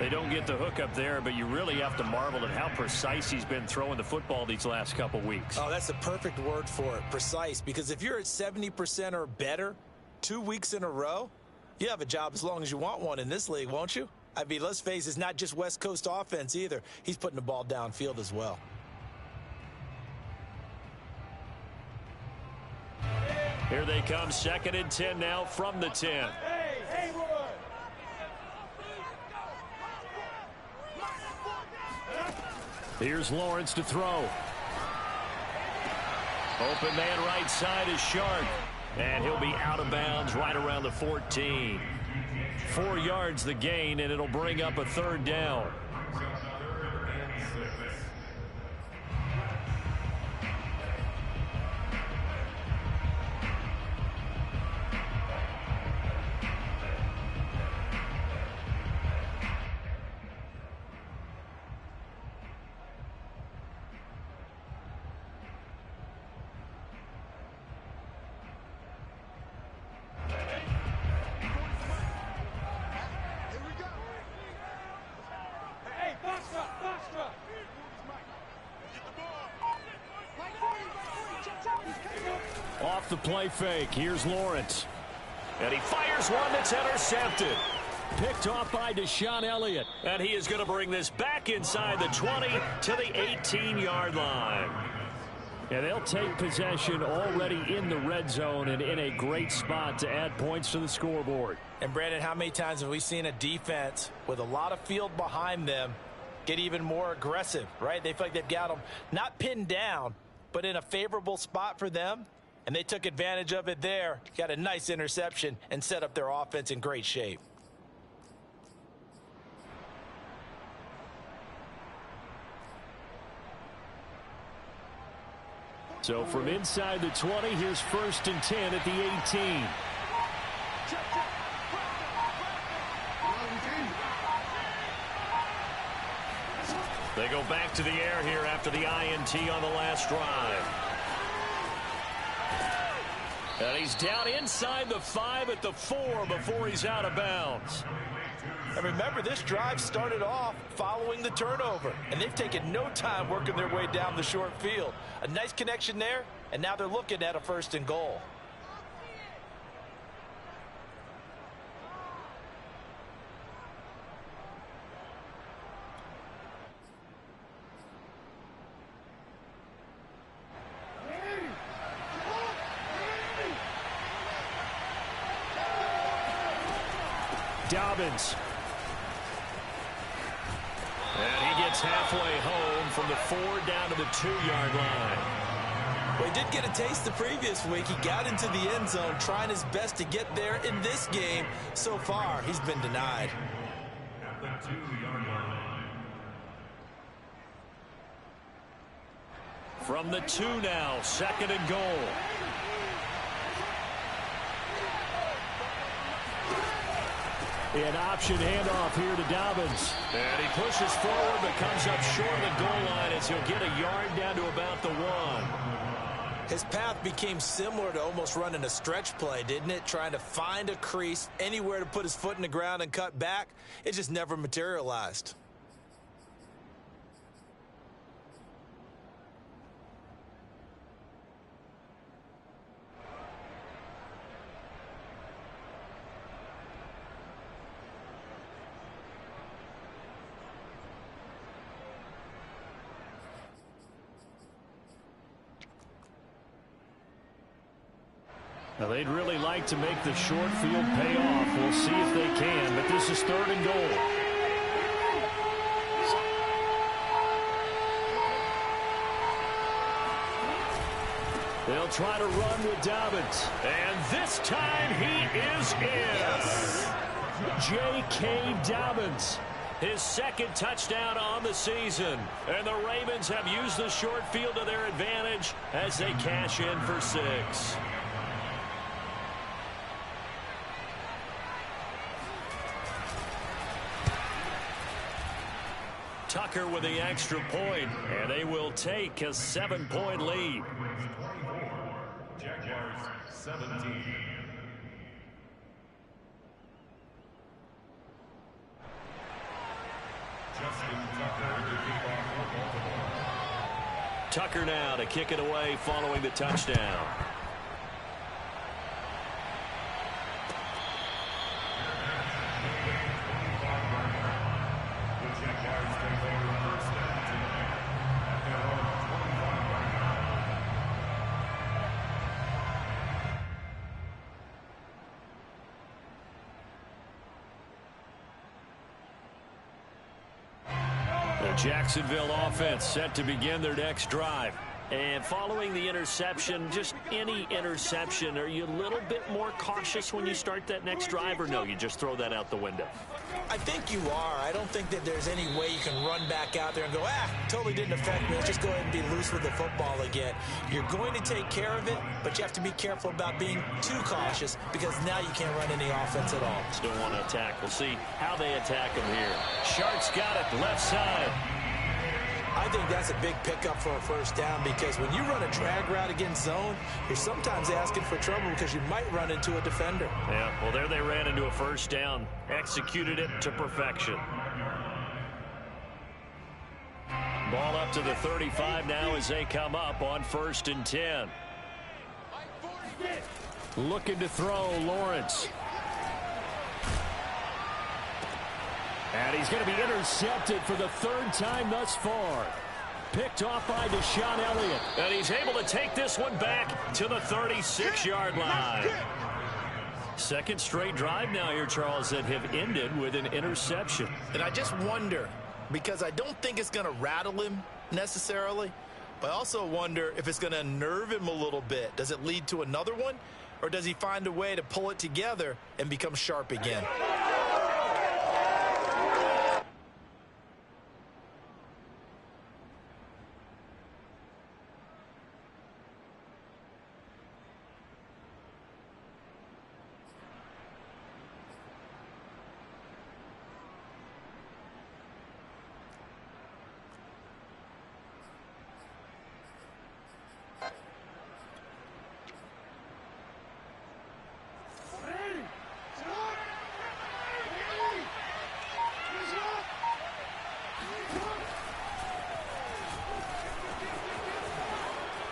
They don't get the hook up there, but you really have to marvel at how precise he's been throwing the football these last couple weeks. Oh, that's the perfect word for it, precise. Because if you're at 70% or better 2 weeks in a row, you have a job as long as you want one in this league, won't you? I mean, let's face it, it's not just West Coast offense either. He's putting the ball downfield as well. Here they come, 2nd and 10 now from the 10. Here's Lawrence to throw. Open man right side is Sharp. And he'll be out of bounds right around the 14. 4 yards the gain, and it'll bring up a 3rd down. Off the play fake, here's Lawrence. And he fires one that's intercepted. Picked off by Deshaun Elliott. And he is going to bring this back inside the 20 to the 18-yard line. And they'll take possession already in the red zone and in a great spot to add points to the scoreboard. And, Brandon, how many times have we seen a defense with a lot of field behind them get even more aggressive, right? They feel like they've got them not pinned down, but in a favorable spot for them. And they took advantage of it there, got a nice interception, and set up their offense in great shape. So from inside the 20, here's 1st and 10 at the 18. They go back to the air here after the INT on the last drive. And he's down inside the 5 at the 4 before he's out of bounds. And remember, this drive started off following the turnover, and they've taken no time working their way down the short field. A nice connection there, and now they're looking at a 1st and goal. Dobbins. And he gets halfway home from the 4 down to the 2-yard line. Well, he did get a taste the previous week. He got into the end zone trying his best to get there in this game. So far, he's been denied. At the 2-yard line. From the 2 now, 2nd and goal. An option handoff here to Dobbins. And he pushes forward but comes up short of the goal line as he'll get a yard down to about the 1. His path became similar to almost running a stretch play, didn't it? Trying to find a crease, anywhere to put his foot in the ground and cut back. It just never materialized. Now, they'd really like to make the short field pay off. We'll see if they can, but this is 3rd and goal. They'll try to run with Dobbins. And this time he is in. J.K. Dobbins. His 2nd touchdown on the season. And the Ravens have used the short field to their advantage as they cash in for 6. Tucker with the extra point, and they will take a 7-point lead. Jaguars 17. Justin Tucker to kick off for Baltimore. Tucker now to kick it away following the touchdown. Jacksonville offense set to begin their next drive. And following the interception, just any interception, are you a little bit more cautious when you start that next drive, or no, you just throw that out the window? I think you are. I don't think that there's any way you can run back out there and go, totally didn't affect me. Let's just go ahead and be loose with the football again. You're going to take care of it, but you have to be careful about being too cautious because now you can't run any offense at all. Still want to attack. We'll see how they attack him here. Sharp's got it, left side. I think that's a big pickup for a first down because when you run a drag route against zone, you're sometimes asking for trouble because you might run into a defender. Yeah, well, there they ran into a first down, executed it to perfection. Ball up to the 35 now as they come up on 1st and 10. Looking to throw, Lawrence. And he's going to be intercepted for the 3rd time thus far. Picked off by Deshaun Elliott. And he's able to take this one back to the 36-yard line. 2nd straight drive now here, Charles, that have ended with an interception. And I just wonder, because I don't think it's going to rattle him necessarily, but I also wonder if it's going to unnerve him a little bit. Does it lead to another one, or does he find a way to pull it together and become sharp again?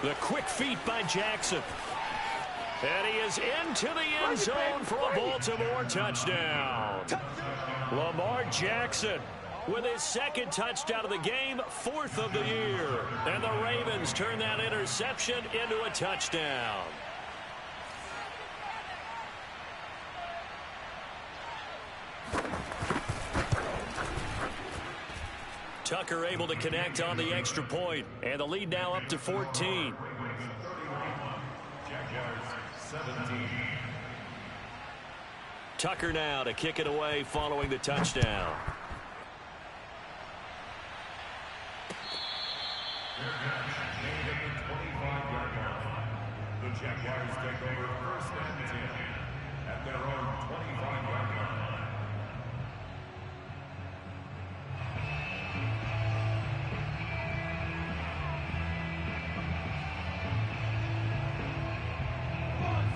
The quick feet by Jackson. And he is into the end zone for a Baltimore touchdown. Lamar Jackson with his 2nd touchdown of the game, 4th of the year. And the Ravens turn that interception into a touchdown. Tucker able to connect on the extra point, and the lead now up to 14. Jaguars 17. Tucker now to kick it away following the touchdown. The Jaguars take over 1st and 10 at their own 25-yard line.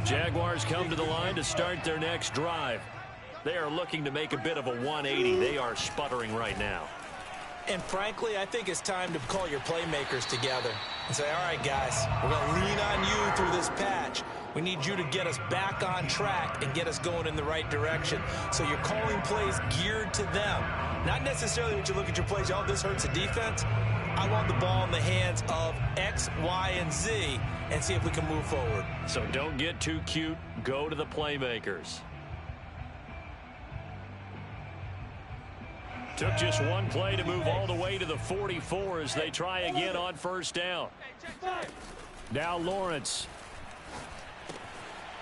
Jaguars come to the line to start their next drive. They are looking to make a bit of a 180. They are sputtering right now. And frankly, I think it's time to call your playmakers together and say, all right, guys, we're going to lean on you through this patch. We need you to get us back on track and get us going in the right direction. So you're calling plays geared to them. Not necessarily when you look at your plays, oh, this hurts the defense. I want the ball in the hands of X, Y, and Z and see if we can move forward. So don't get too cute. Go to the playmakers. Took just one play to move all the way to the 44 as they try again on 1st down. Now Lawrence.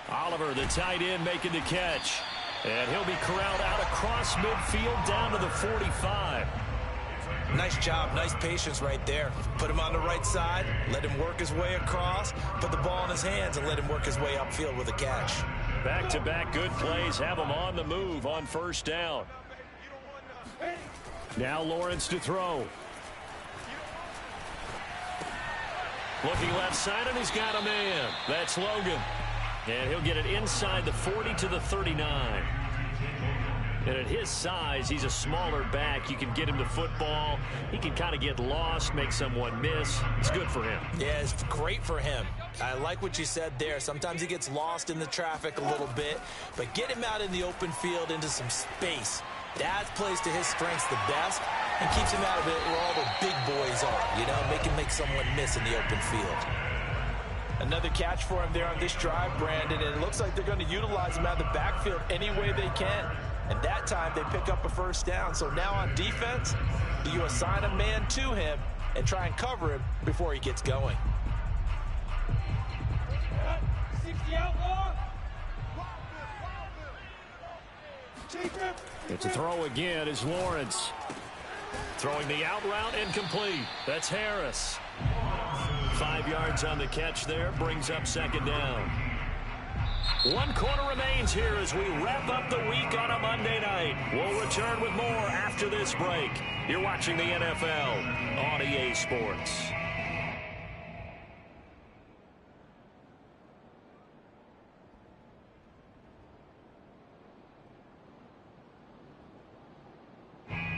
Oliver, the tight end, making the catch. And he'll be corralled out across midfield down to the 45. Nice job, nice patience right there. Put him on the right side, let him work his way across, put the ball in his hands, and let him work his way upfield with a catch. Back-to-back good plays have him on the move on 1st down. Now Lawrence to throw. Looking left side, and he's got a man. That's Logan. And he'll get it inside the 40 to the 39. And at his size, he's a smaller back. You can get him the football. He can kind of get lost, make someone miss. It's good for him. Yeah, it's great for him. I like what you said there. Sometimes he gets lost in the traffic a little bit, but get him out in the open field into some space. That plays to his strengths the best and keeps him out of it where all the big boys are, you know, make someone miss in the open field. Another catch for him there on this drive, Brandon, and it looks like they're going to utilize him out of the backfield any way they can. And that time they pick up a 1st down. So now on defense, do you assign a man to him and try and cover him before he gets going? 60 outlaw. It's a throw again is Lawrence. Throwing the out route incomplete. That's Harris. 5 yards on the catch there. Brings up 2nd down. 1 quarter remains here as we wrap up the week on a Monday night. We'll return with more after this break. You're watching the NFL on EA Sports.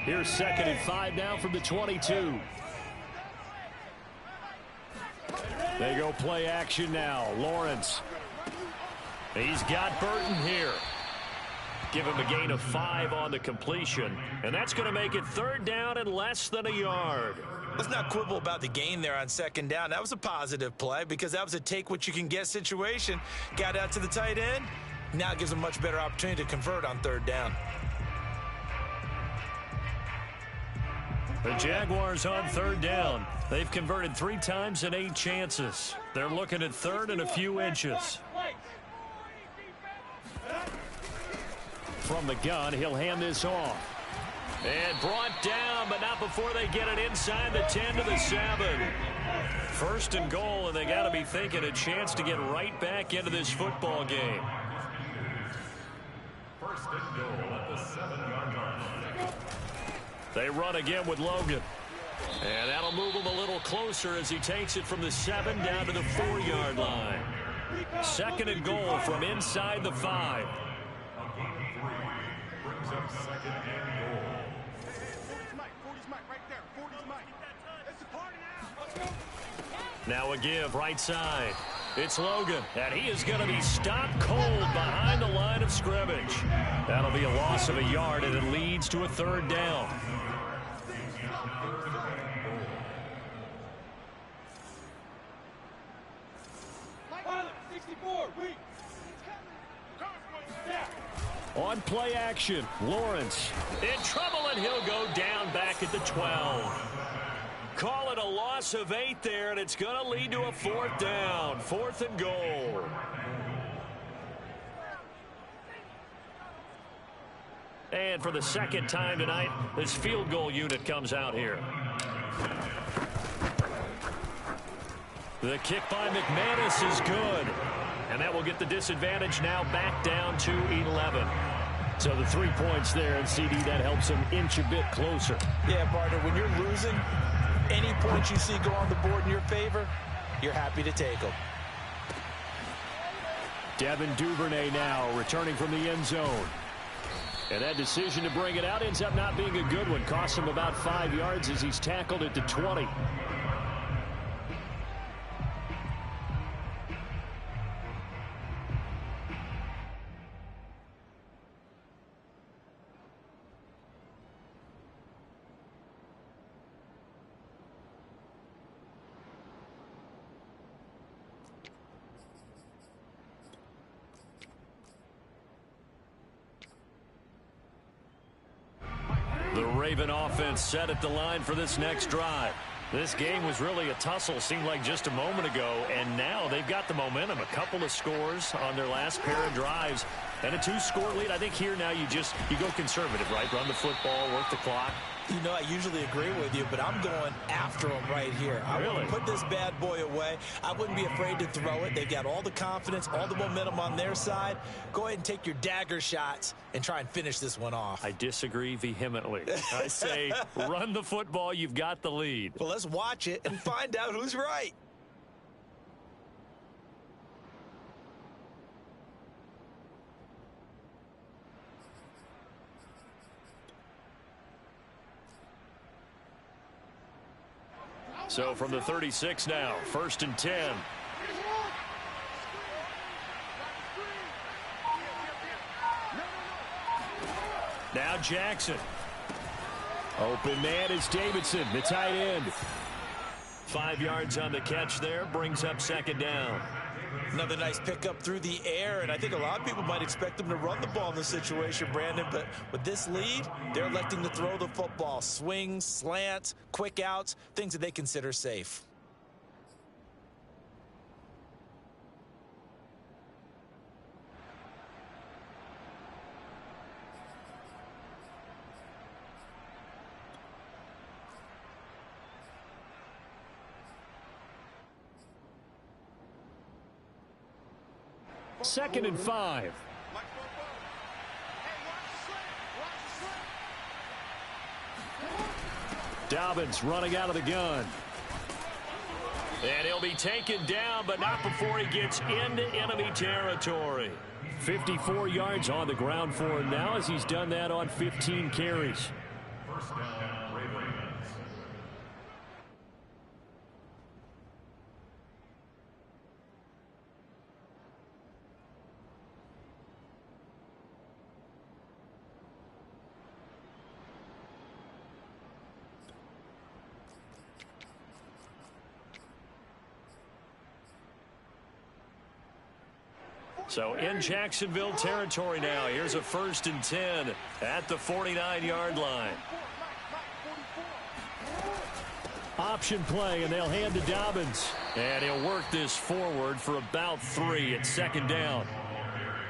Here's 2nd and 5 now from the 22. They go play action now. Lawrence. He's got Burton here. Give him a gain of 5 on the completion. And that's going to make it 3rd down and less than a yard. Let's not quibble about the gain there on 2nd down. That was a positive play because that was a take-what-you-can-get situation. Got out to the tight end. Now it gives him a much better opportunity to convert on 3rd down. The Jaguars on 3rd down. They've converted 3 times in 8 chances. They're looking at 3rd and a few inches. From the gun, he'll hand this off. And brought down, but not before they get it inside the 10 to the 7. 1st and goal, and they got to be thinking a chance to get right back into this football game. 1st and goal at the 7-yard line. They run again with Logan. And that'll move him a little closer as he takes it from the 7 down to the 4-yard line. 2nd and goal from inside the 5. Brings up 2nd and goal. 40's Mike. 40's Mike right there. 40's Mike. It's the party now. Let's go. Now a give right side. It's Logan, and he is going to be stopped cold behind the line of scrimmage. That'll be a loss of a yard, and it leads to a 3rd down. On play action, Lawrence in trouble, and he'll go down back at the 12. Call it a loss of 8 there, and it's going to lead to a 4th down. 4th and goal. And for the second time tonight, this field goal unit comes out here. The kick by McManus is good. And that will get the disadvantage now back down to 11. So the 3 points there, and CD, that helps him inch a bit closer. Yeah, partner, when you're losing, any points you see go on the board in your favor, you're happy to take them. Devin Duvernay now returning from the end zone. And that decision to bring it out ends up not being a good one. Costs him about 5 yards as he's tackled at the 20. The Raven offense set at the line for this next drive. This game was really a tussle, seemed like just a moment ago, and now they've got the momentum. A couple of scores on their last pair of drives and a 2-score lead. I think here now you go conservative, right? Run the football, work the clock. You know, I usually agree with you, but I'm going after them right here. I want to put this bad boy away. I wouldn't be afraid to throw it. They've got all the confidence, all the momentum on their side. Go ahead and take your dagger shots and try and finish this one off. I disagree vehemently. I say run the football. You've got the lead. Well, let's watch it and find out who's right. So from the 36 now, 1st and 10. Now Jackson. Open man is Davidson, the tight end. 5 yards on the catch there, brings up 2nd down. Another nice pickup through the air, and I think a lot of people might expect them to run the ball in this situation, Brandon, but with this lead, they're electing to throw the football. Swings, slants, quick outs, things that they consider safe. Second and 5. Dobbins running out of the gun. And he'll be taken down, but not before he gets into enemy territory. 54 yards on the ground for him now as he's done that on 15 carries. First down, Ravens. So in Jacksonville territory now. Here's a 1st and 10 at the 49-yard line. Option play, and they'll hand to Dobbins. And he'll work this forward for about 3 at 2nd down.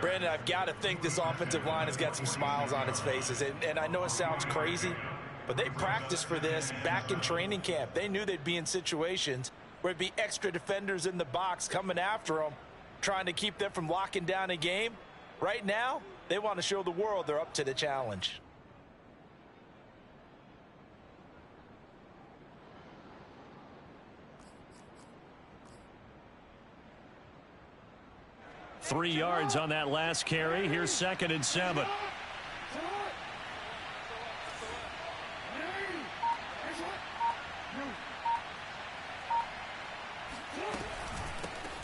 Brandon, I've got to think this offensive line has got some smiles on its faces. And I know it sounds crazy, but they practiced for this back in training camp. They knew they'd be in situations where it'd be extra defenders in the box coming after them, trying to keep them from locking down a game. Right now, they want to show the world they're up to the challenge. Three yards on that last carry. Here's 2nd and 7.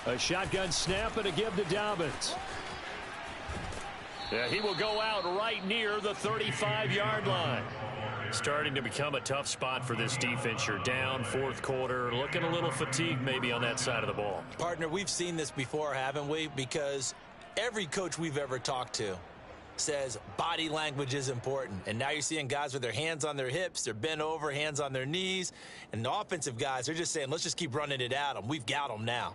A shotgun snap and a give to Dobbins. Yeah, he will go out right near the 35-yard line. Starting to become a tough spot for this defense. You're down 4th quarter, looking a little fatigued maybe on that side of the ball. Partner, we've seen this before, haven't we? Because every coach we've ever talked to, says body language is important. And now you're seeing guys with their hands on their hips, they're bent over, hands on their knees. And the offensive guys, they're just saying, let's just keep running it at them. We've got them now.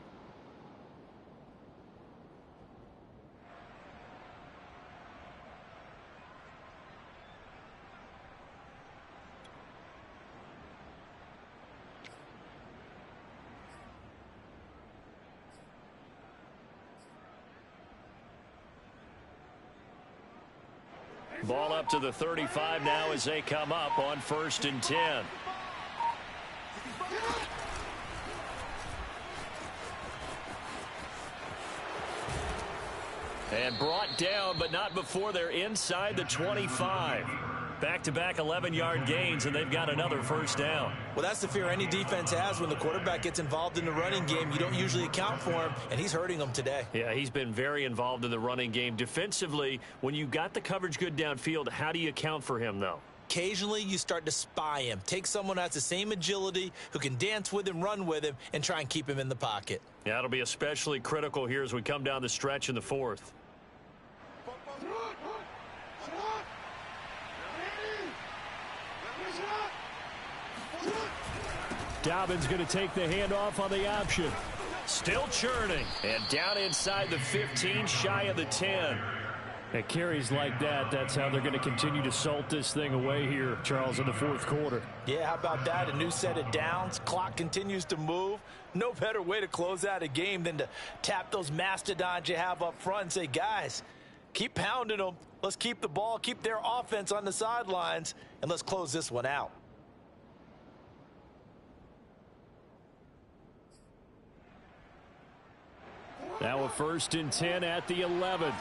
Ball up to the 35 now as they come up on 1st and 10. And brought down, but not before they're inside the 25. Back-to-back 11-yard gains, and they've got another 1st down. Well, that's the fear any defense has when the quarterback gets involved in the running game. You don't usually account for him, and he's hurting them today. Yeah, he's been very involved in the running game. Defensively, when you got the coverage good downfield, how do you account for him, though? Occasionally, you start to spy him. Take someone who has the same agility, who can dance with him, run with him, and try and keep him in the pocket. Yeah, it'll be especially critical here as we come down the stretch in the 4th. Dobbins going to take the handoff on the option. Still churning. And down inside the 15, shy of the 10. At carries like that, that's how they're going to continue to salt this thing away here, Charles, in the 4th quarter. Yeah, how about that? A new set of downs. Clock continues to move. No better way to close out a game than to tap those mastodons you have up front and say, guys, keep pounding them. Let's keep the ball, keep their offense on the sidelines, and let's close this one out. Now a 1st and 10 at the 11.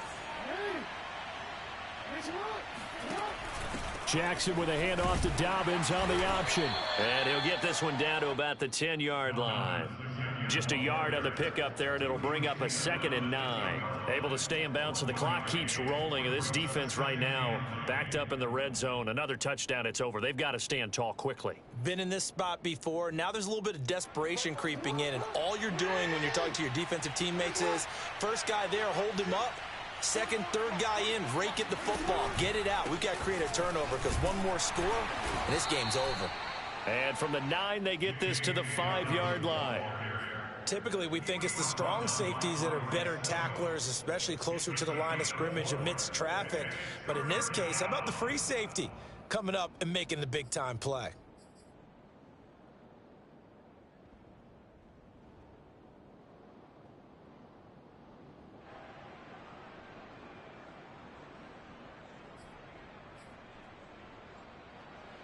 Jackson with a handoff to Dobbins on the option. And he'll get this one down to about the 10-yard line. Just a yard on the pickup there, and it'll bring up a 2nd and 9. Able to stay in bounds, so the clock keeps rolling. And this defense right now backed up in the red zone. Another touchdown, it's over. They've got to stand tall quickly. Been in this spot before. Now there's a little bit of desperation creeping in, and all you're doing when you're talking to your defensive teammates is first guy there, hold him up. Second, third guy in, rake at the football. Get it out. We've got to create a turnover because one more score, and this game's over. And from the 9, they get this to the 5-yard line. Typically, we think it's the strong safeties that are better tacklers, especially closer to the line of scrimmage amidst traffic. But in this case, how about the free safety coming up and making the big-time play?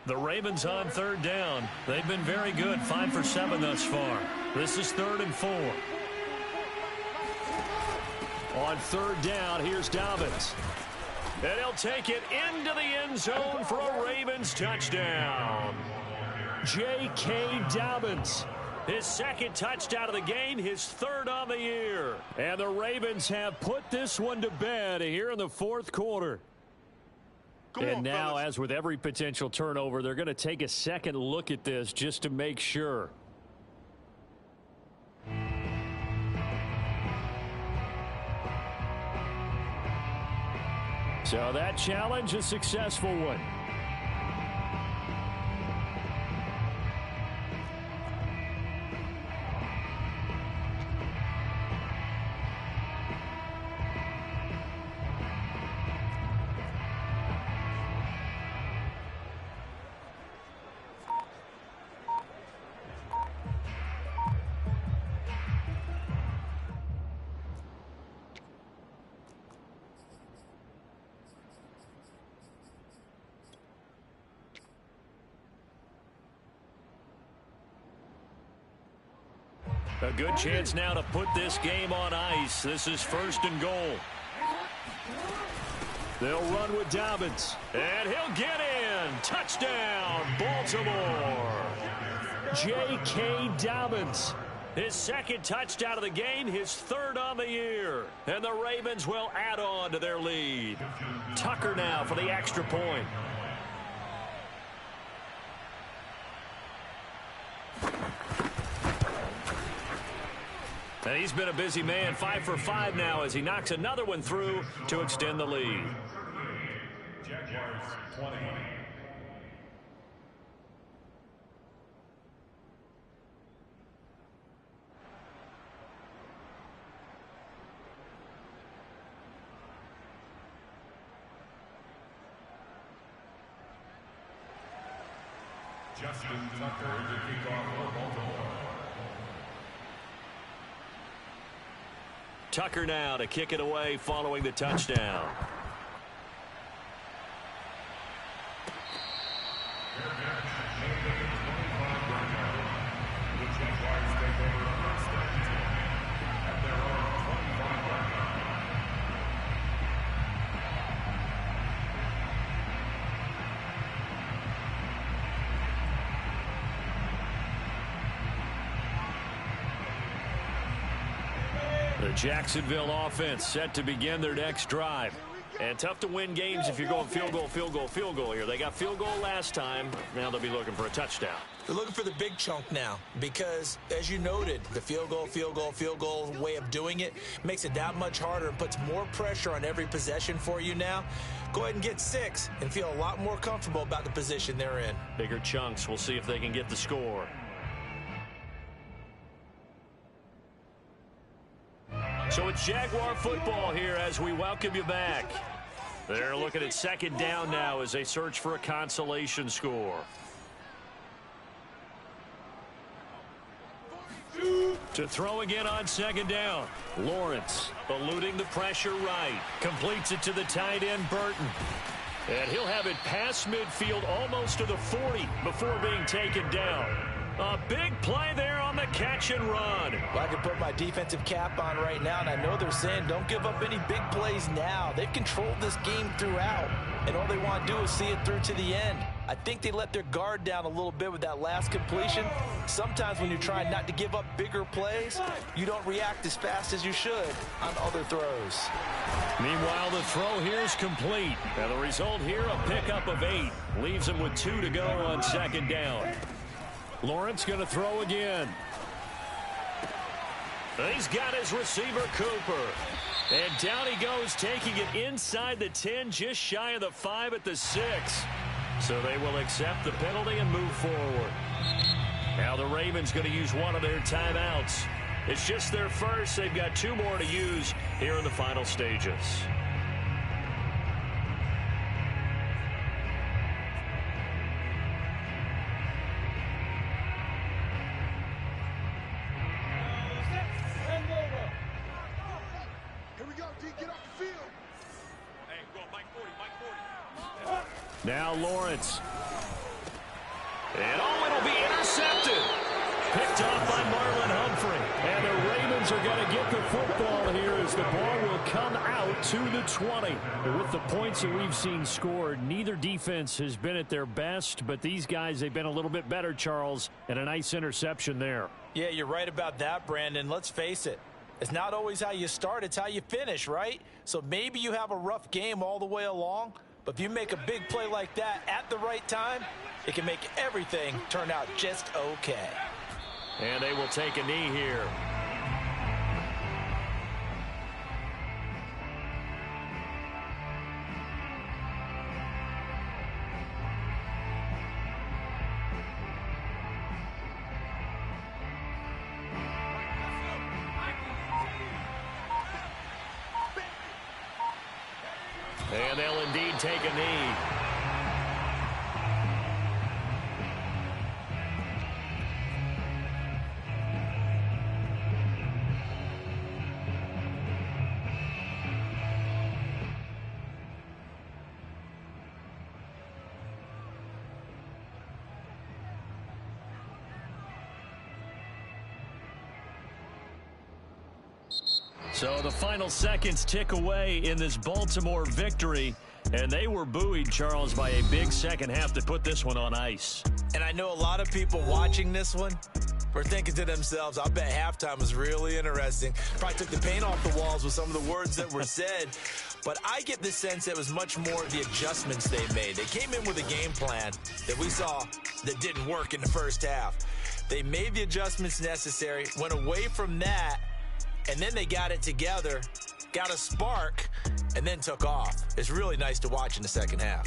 The Ravens on 3rd down. They've been very good, 5 for 7 thus far. This is 3rd and 4. On 3rd down, here's Dobbins. And he'll take it into the end zone for a Ravens touchdown. J.K. Dobbins. His 2nd touchdown of the game, his 3rd on the year. And the Ravens have put this one to bed here in the 4th quarter. And now, as with every potential turnover, they're going to take a second look at this just to make sure. So that challenge, a successful one. A good chance now to put this game on ice. This is 1st and goal. They'll run with Dobbins. And he'll get in. Touchdown, Baltimore. J.K. Dobbins. His 2nd touchdown of the game, his 3rd on the year. And the Ravens will add on to their lead. Tucker now for the extra point. And he's been a busy man, 5 for 5 now as he knocks another one through to extend the lead. 20. Justin Tucker to kick off for Baltimore. Tucker now to kick it away following the touchdown. The Jacksonville offense set to begin their next drive. And tough to win games if you're going field goal, field goal, field goal here. They got field goal last time. Now they'll be looking for a touchdown. They're looking for the big chunk now because, as you noted, the field goal way of doing it makes it that much harder and puts more pressure on every possession for you now. Go ahead and get 6 and feel a lot more comfortable about the position they're in. Bigger chunks. We'll see if they can get the score. So it's Jaguar football here as we welcome you back. They're looking at second down now as they search for a consolation score. To throw again on second down. Lawrence eluding the pressure right. Completes it to the tight end, Burton. And he'll have it past midfield almost to the 40 before being taken down. A big play there on the catch and run. Well, I can put my defensive cap on right now, and I know they're saying don't give up any big plays now. They've controlled this game throughout, and all they want to do is see it through to the end. I think they let their guard down a little bit with that last completion. Sometimes when you're trying not to give up bigger plays, you don't react as fast as you should on other throws. Meanwhile, the throw here is complete. And the result here, a pickup of 8. Leaves them with 2 to go on second down. Lawrence going to throw again. He's got his receiver, Cooper. And down he goes, taking it inside the 10, just shy of the 5 at the 6. So they will accept the penalty and move forward. Now the Ravens going to use one of their timeouts. It's just their first. They've got 2 more to use here in the final stages. Now Lawrence. And it'll be intercepted. Picked off by Marlon Humphrey. And the Ravens are going to get the football here as the ball will come out to the 20. With the points that we've seen scored, neither defense has been at their best, but these guys, they've been a little bit better, Charles, and a nice interception there. Yeah, you're right about that, Brandon. Let's face it. It's not always how you start, it's how you finish, right? So maybe you have a rough game all the way along, but if you make a big play like that at the right time, it can make everything turn out just okay. And they will take a knee here. And they'll indeed take a knee. So the final seconds tick away in this Baltimore victory. And they were buoyed, Charles, by a big second half to put this one on ice. And I know a lot of people watching this one were thinking to themselves, I bet halftime was really interesting. Probably took the paint off the walls with some of the words that were said. But I get the sense it was much more the adjustments they made. They came in with a game plan that we saw that didn't work in the first half. They made the adjustments necessary, went away from that, and then they got it together, got a spark, and then took off. It's really nice to watch in the second half.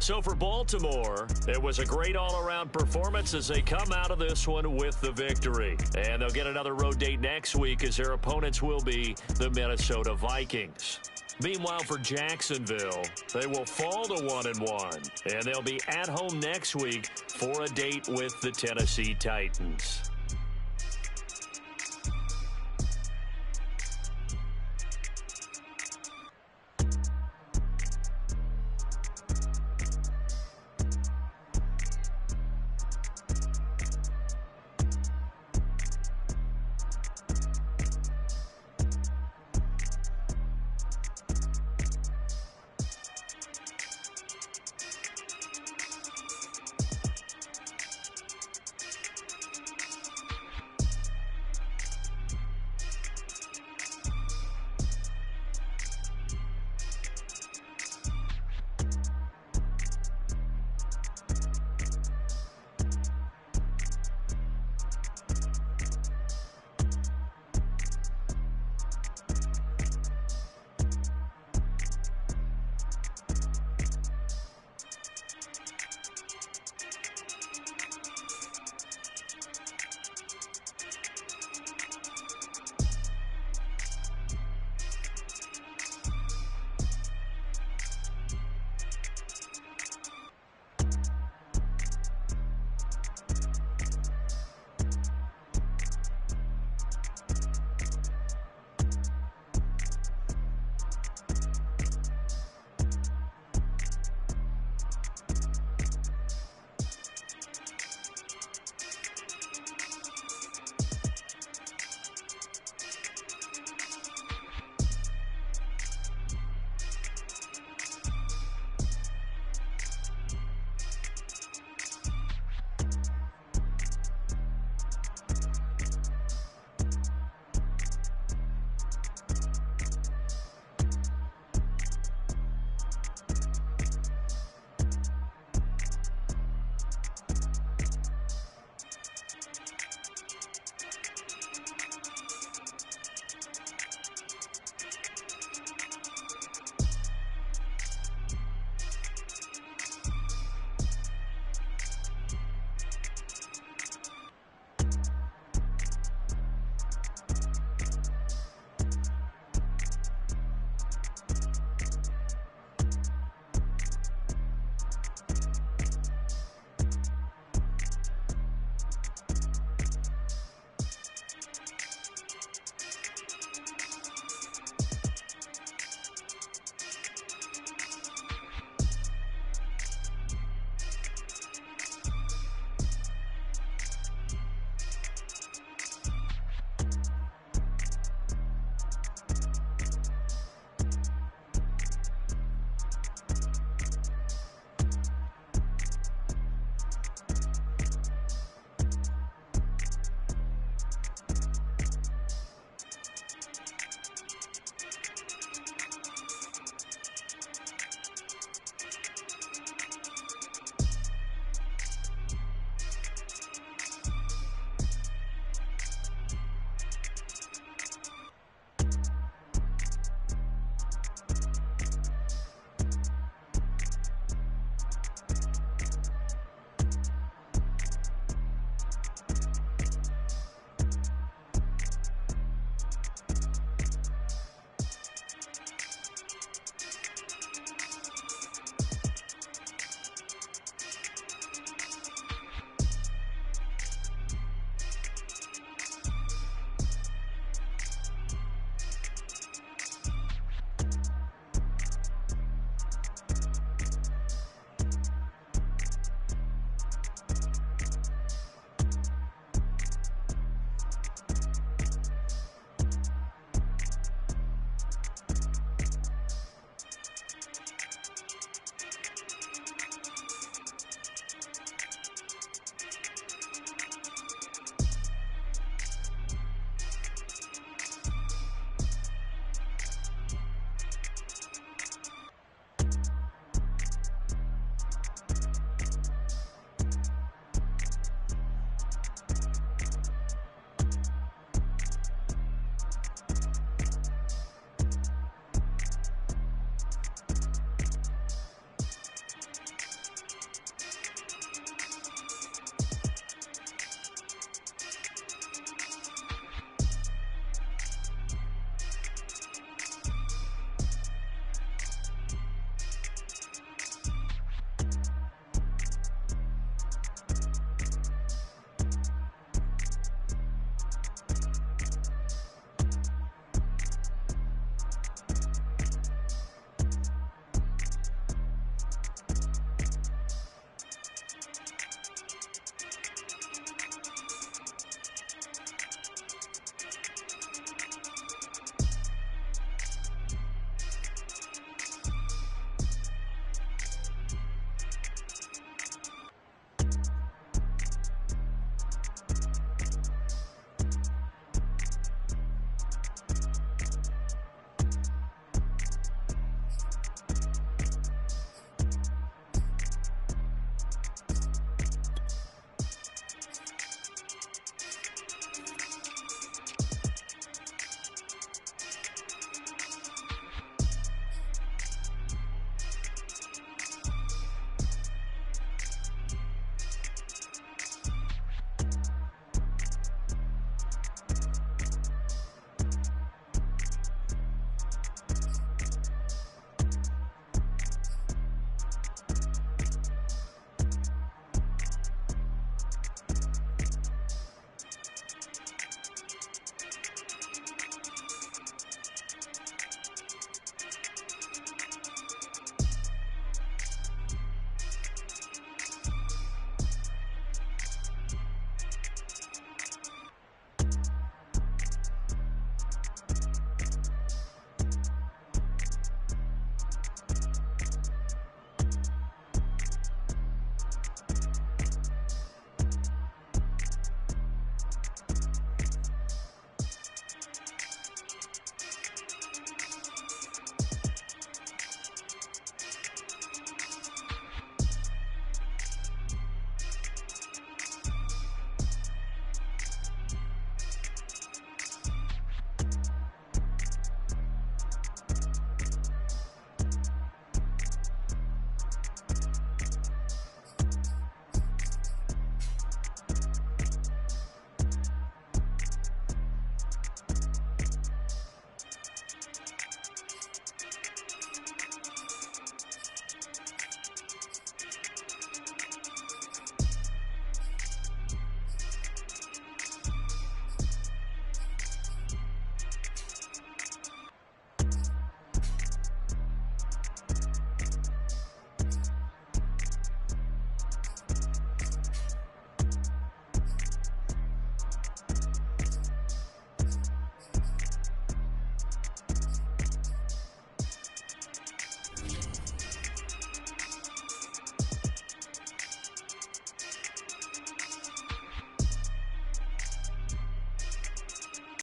So for Baltimore, it was a great all-around performance as they come out of this one with the victory. And they'll get another road date next week as their opponents will be the Minnesota Vikings. Meanwhile, for Jacksonville, they will fall to 1-1, and they'll be at home next week for a date with the Tennessee Titans.